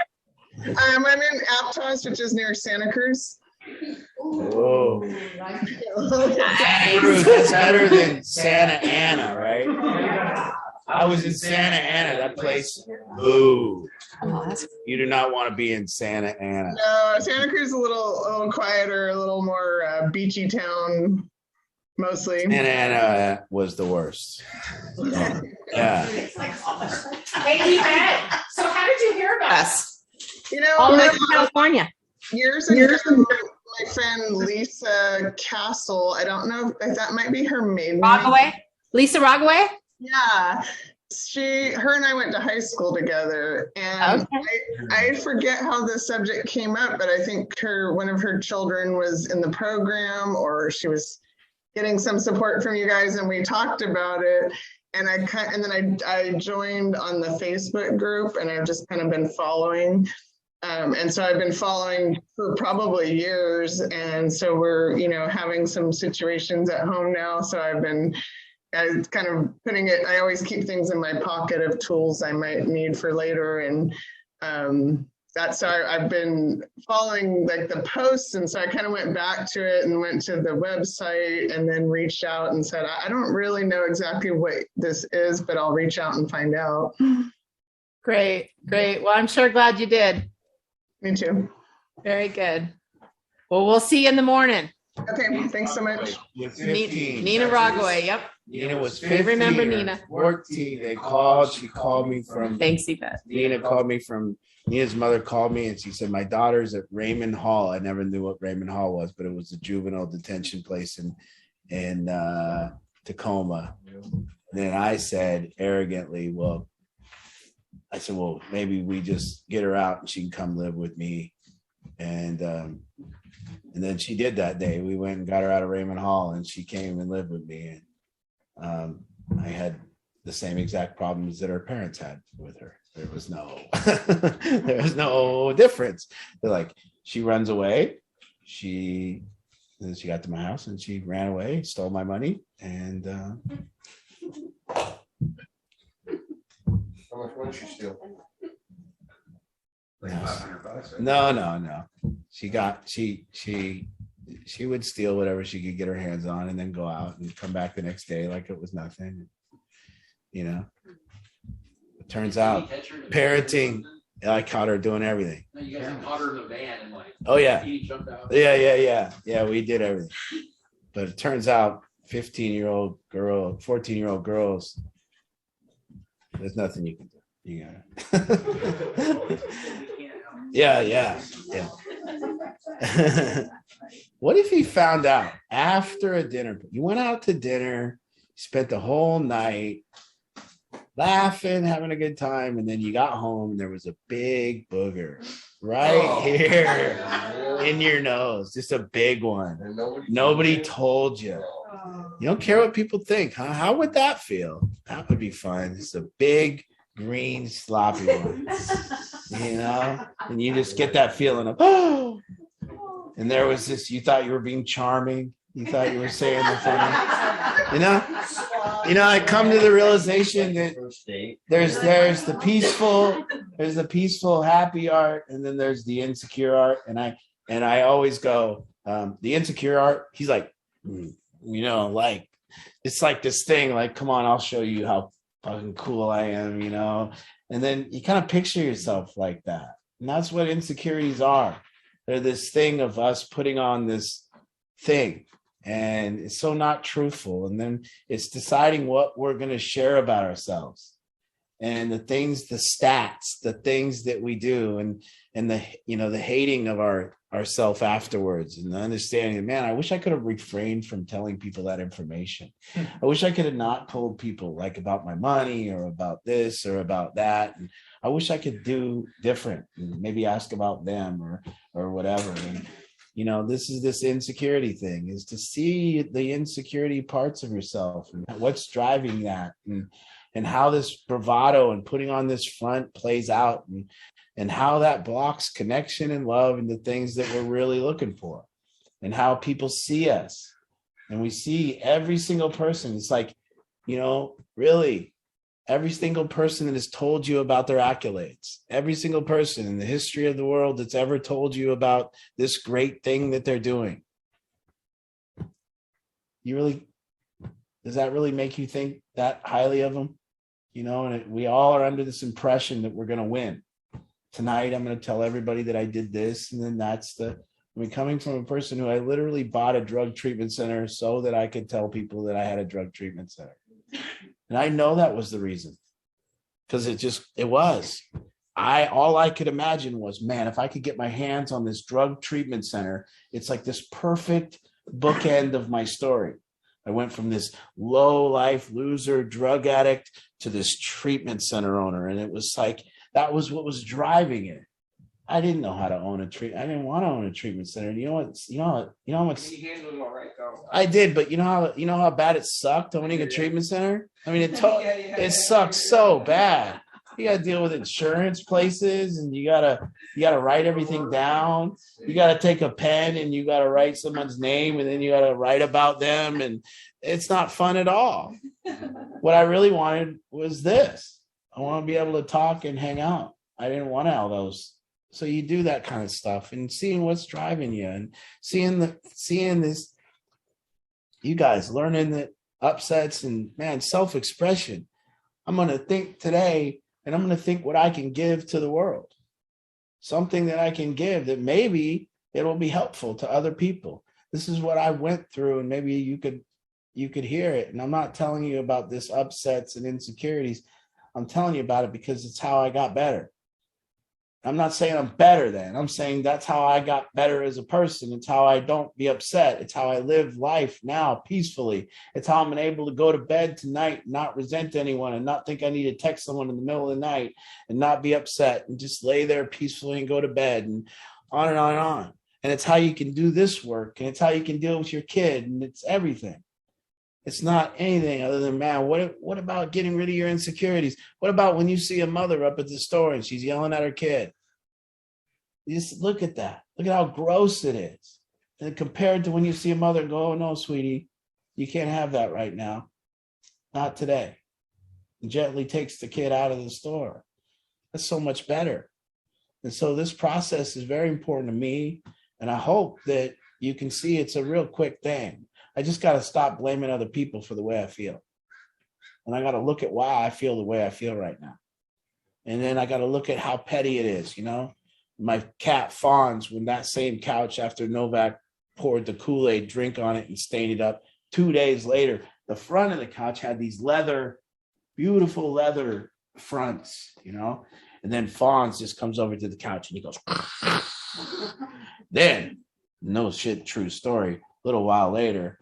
I'm in Aptos, which is near Santa Cruz. Oh, that's better than Santa Ana, right? I was in Santa Ana. That place, boo. You do not want to be in Santa Ana. No, Santa Cruz is a little quieter, a little more beachy town, mostly. Santa Ana was the worst. Yeah. Hey, Yvette. So how did you hear about us? You know, All the way from California. Years ago, my friend Lisa Castle, I don't know if that might be her maiden name. Rockaway? Lisa Rockaway? Yeah. Her and I went to high school together, and I forget how the subject came up, but I think one of her children was in the program, or she was getting some support from you guys, and we talked about it. And then I joined on the Facebook group, and I've just kind of been following. And so I've been following for probably years, and so we're having some situations at home now. So I kind of putting it. I always keep things in my pocket of tools I might need for later, and that's how I've been following like the posts. And so I kind of went back to it and went to the website, and then reached out and said, I don't really know exactly what this is, but I'll reach out and find out. Great. Well, I'm sure glad you did. Me too. Very good. Well, we'll see you in the morning. Okay, thanks so much. Nina Rockaway, yep. Nina was 15. I remember Nina. 14. She called me from. Thanks, Yvette. Nina's mother called me, and she said, my daughter's at Raymond Hall. I never knew what Raymond Hall was, but it was a juvenile detention place in Tacoma. And then I said arrogantly, well, maybe we just get her out and she can come live with me. And then she did that day. We went and got her out of Raymond Hall, and she came and lived with me. And I had the same exact problems that her parents had with her. There was no difference. They're like, she runs away. Then she got to my house and she ran away, stole my money, and How much money she steal? Like $500. Right? No. She would steal whatever she could get her hands on, and then go out and come back the next day like it was nothing. It turns out parenting, I caught her doing everything. No, you guys caught her in the van and Oh yeah. jumped out. Yeah, we did everything. But it turns out 14-year-old girls, there's nothing you can do. You gotta. Yeah. What if he found out after a dinner? You went out to dinner, spent the whole night laughing, having a good time, and then you got home and there was a big booger right here in your nose, just a big one. Nobody told you. You don't care what people think, huh? How would that feel? That would be fun. It's a big green sloppy one, and you just get that feeling of, oh, and there was this, you thought you were being charming. You thought you were saying the funny, I come to the realization that there's the peaceful, happy art, and then there's the insecure art. And I always go, the insecure art, he's like, like, it's like this thing, like, come on, I'll show you how fucking cool I am, and then you kind of picture yourself like that. And that's what insecurities are. They're this thing of us putting on this thing, and it's so not truthful. And then it's deciding what we're going to share about ourselves, and the things, the stats, the things that we do, and the the hating of ourself afterwards, and the understanding, man, I wish I could have refrained from telling people that information. I wish I could have not told people like about my money or about this or about that. And I wish I could do different and maybe ask about them or whatever. And this insecurity thing is to see the insecurity parts of yourself and what's driving that, and how this bravado and putting on this front plays out, and how that blocks connection and love and the things that we're really looking for, and how people see us. And we see every single person. It's like, really, every single person that has told you about their accolades, every single person in the history of the world that's ever told you about this great thing that they're doing. Does that really make you think that highly of them? And we all are under this impression that we're going to win. Tonight, I'm going to tell everybody that I did this. And then coming from a person who I literally bought a drug treatment center so that I could tell people that I had a drug treatment center. And I know that was the reason, because it was. All I could imagine was, man, if I could get my hands on this drug treatment center, it's like this perfect bookend of my story. I went from this low life loser drug addict to this treatment center owner. And it was like, that was what was driving it. I didn't know how to own a treatment. I didn't want to own a treatment center. You know what's You handled it all right, though. I did, but you know how bad it sucked owning a treatment center? I mean, it sucks so bad. You got to deal with insurance places, and you gotta write everything down. You got to take a pen and you got to write someone's name, and then you got to write about them, and it's not fun at all. What I really wanted was this. I want to be able to talk and hang out. I didn't want all those. So you do that kind of stuff, and seeing what's driving you, and seeing this, you guys learning the upsets and, man, self-expression. I'm going to think today, and I'm going to think what I can give to the world. Something that I can give that maybe it'll be helpful to other people. This is what I went through, and maybe you could hear it. And I'm not telling you about this upsets and insecurities. I'm telling you about it because it's how I got better. I'm not saying I'm better than. I'm saying that's how I got better as a person. It's how I don't be upset. It's how I live life now peacefully. It's how I'm able to go to bed tonight, not resent anyone, and not think I need to text someone in the middle of the night and not be upset, and just lay there peacefully and go to bed, and on and on and on. And it's how you can do this work, and it's how you can deal with your kid, and it's everything. It's not anything other than, man, what about getting rid of your insecurities? What about when you see a mother up at the store and she's yelling at her kid? You just look at that. Look at how gross it is. And compared to when you see a mother go, oh, no, sweetie, you can't have that right now. Not today. And gently takes the kid out of the store. That's so much better. And so this process is very important to me. And I hope that you can see it's a real quick thing. I just got to stop blaming other people for the way I feel. And I got to look at why I feel the way I feel right now. And then I got to look at how petty it is, My cat fawns when that same couch, after Novak poured the Kool-Aid drink on it and stained it up. 2 days later, the front of the couch had these beautiful leather fronts, And then Fawns just comes over to the couch and he goes. Then, no shit, true story. A little while later,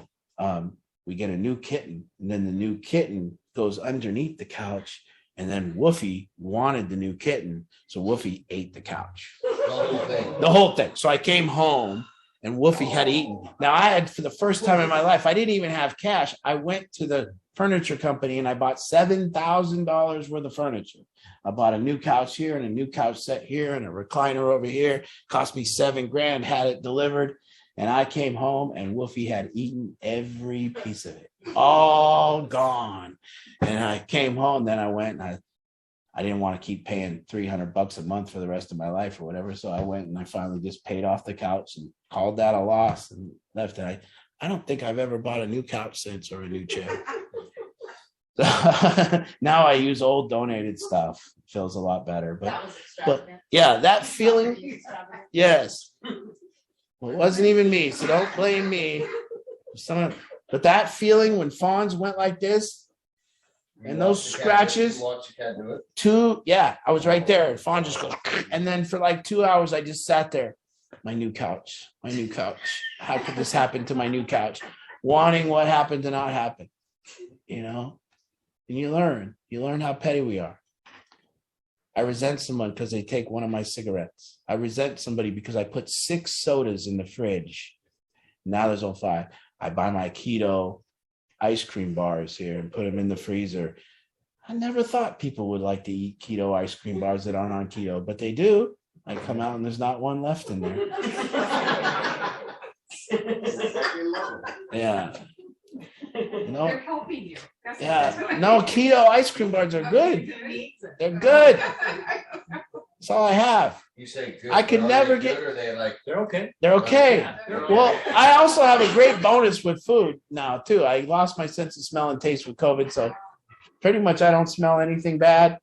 we get a new kitten, and then the new kitten goes underneath the couch, and then Woofy wanted the new kitten, so Woofy ate the couch. The whole thing. So I came home, and Woofy had eaten. Now, I had, for the first time in my life, I didn't even have cash. I went to the furniture company, and I bought $7,000 worth of furniture. I bought a new couch here, and a new couch set here, and a recliner over here. Cost me $7,000, had it delivered. And I came home, and Woofy had eaten every piece of it, all gone. And I came home, then I went, and I didn't want to keep paying $300 a month for the rest of my life or whatever. So I went and I finally just paid off the couch and called that a loss and left it. I don't think I've ever bought a new couch since, or a new chair. Now I use old donated stuff. It feels a lot better. But yeah, that feeling, yes. Well, it wasn't even me, so don't blame me. But that feeling when Fawns went like this, and those scratches, I was right there. And Fawn just goes, and then for like 2 hours, I just sat there. My new couch. How could this happen to my new couch? Wanting what happened to not happen, And you learn how petty we are. I resent someone because they take one of my cigarettes. I resent somebody because I put 6 sodas in the fridge. Now there's only 5. I buy my keto ice cream bars here and put them in the freezer. I never thought people would like to eat keto ice cream bars that aren't on keto, but they do. I come out and there's not one left in there. Yeah. You know? They're helping you. That's Yeah. No, keto ice cream bars are good. They're good. That's all I have. You say good. I could but are never they get- good or they like. They're okay. They're okay. Yeah, they're okay. Well, I also have a great bonus with food now too. I lost my sense of smell and taste with COVID, so pretty much I don't smell anything bad.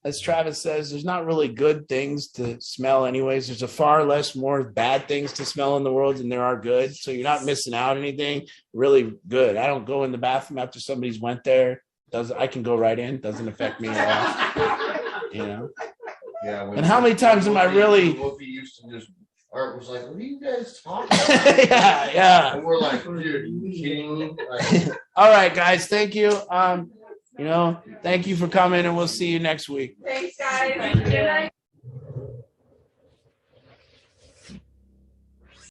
As Travis says, there's not really good things to smell anyways. There's a far less more bad things to smell in the world than there are good. So you're not missing out anything really good. I don't go in the bathroom after somebody's went there. I can go right in. Doesn't affect me at all. You know? Yeah. And how many times am I really- Whoopi used to just, Art was like, what are you guys talking about? Yeah. And we're like, dude, are you kidding me? Like, All right, guys. Thank you. Thank you for coming, and we'll see you next week. Thanks, guys. Good night.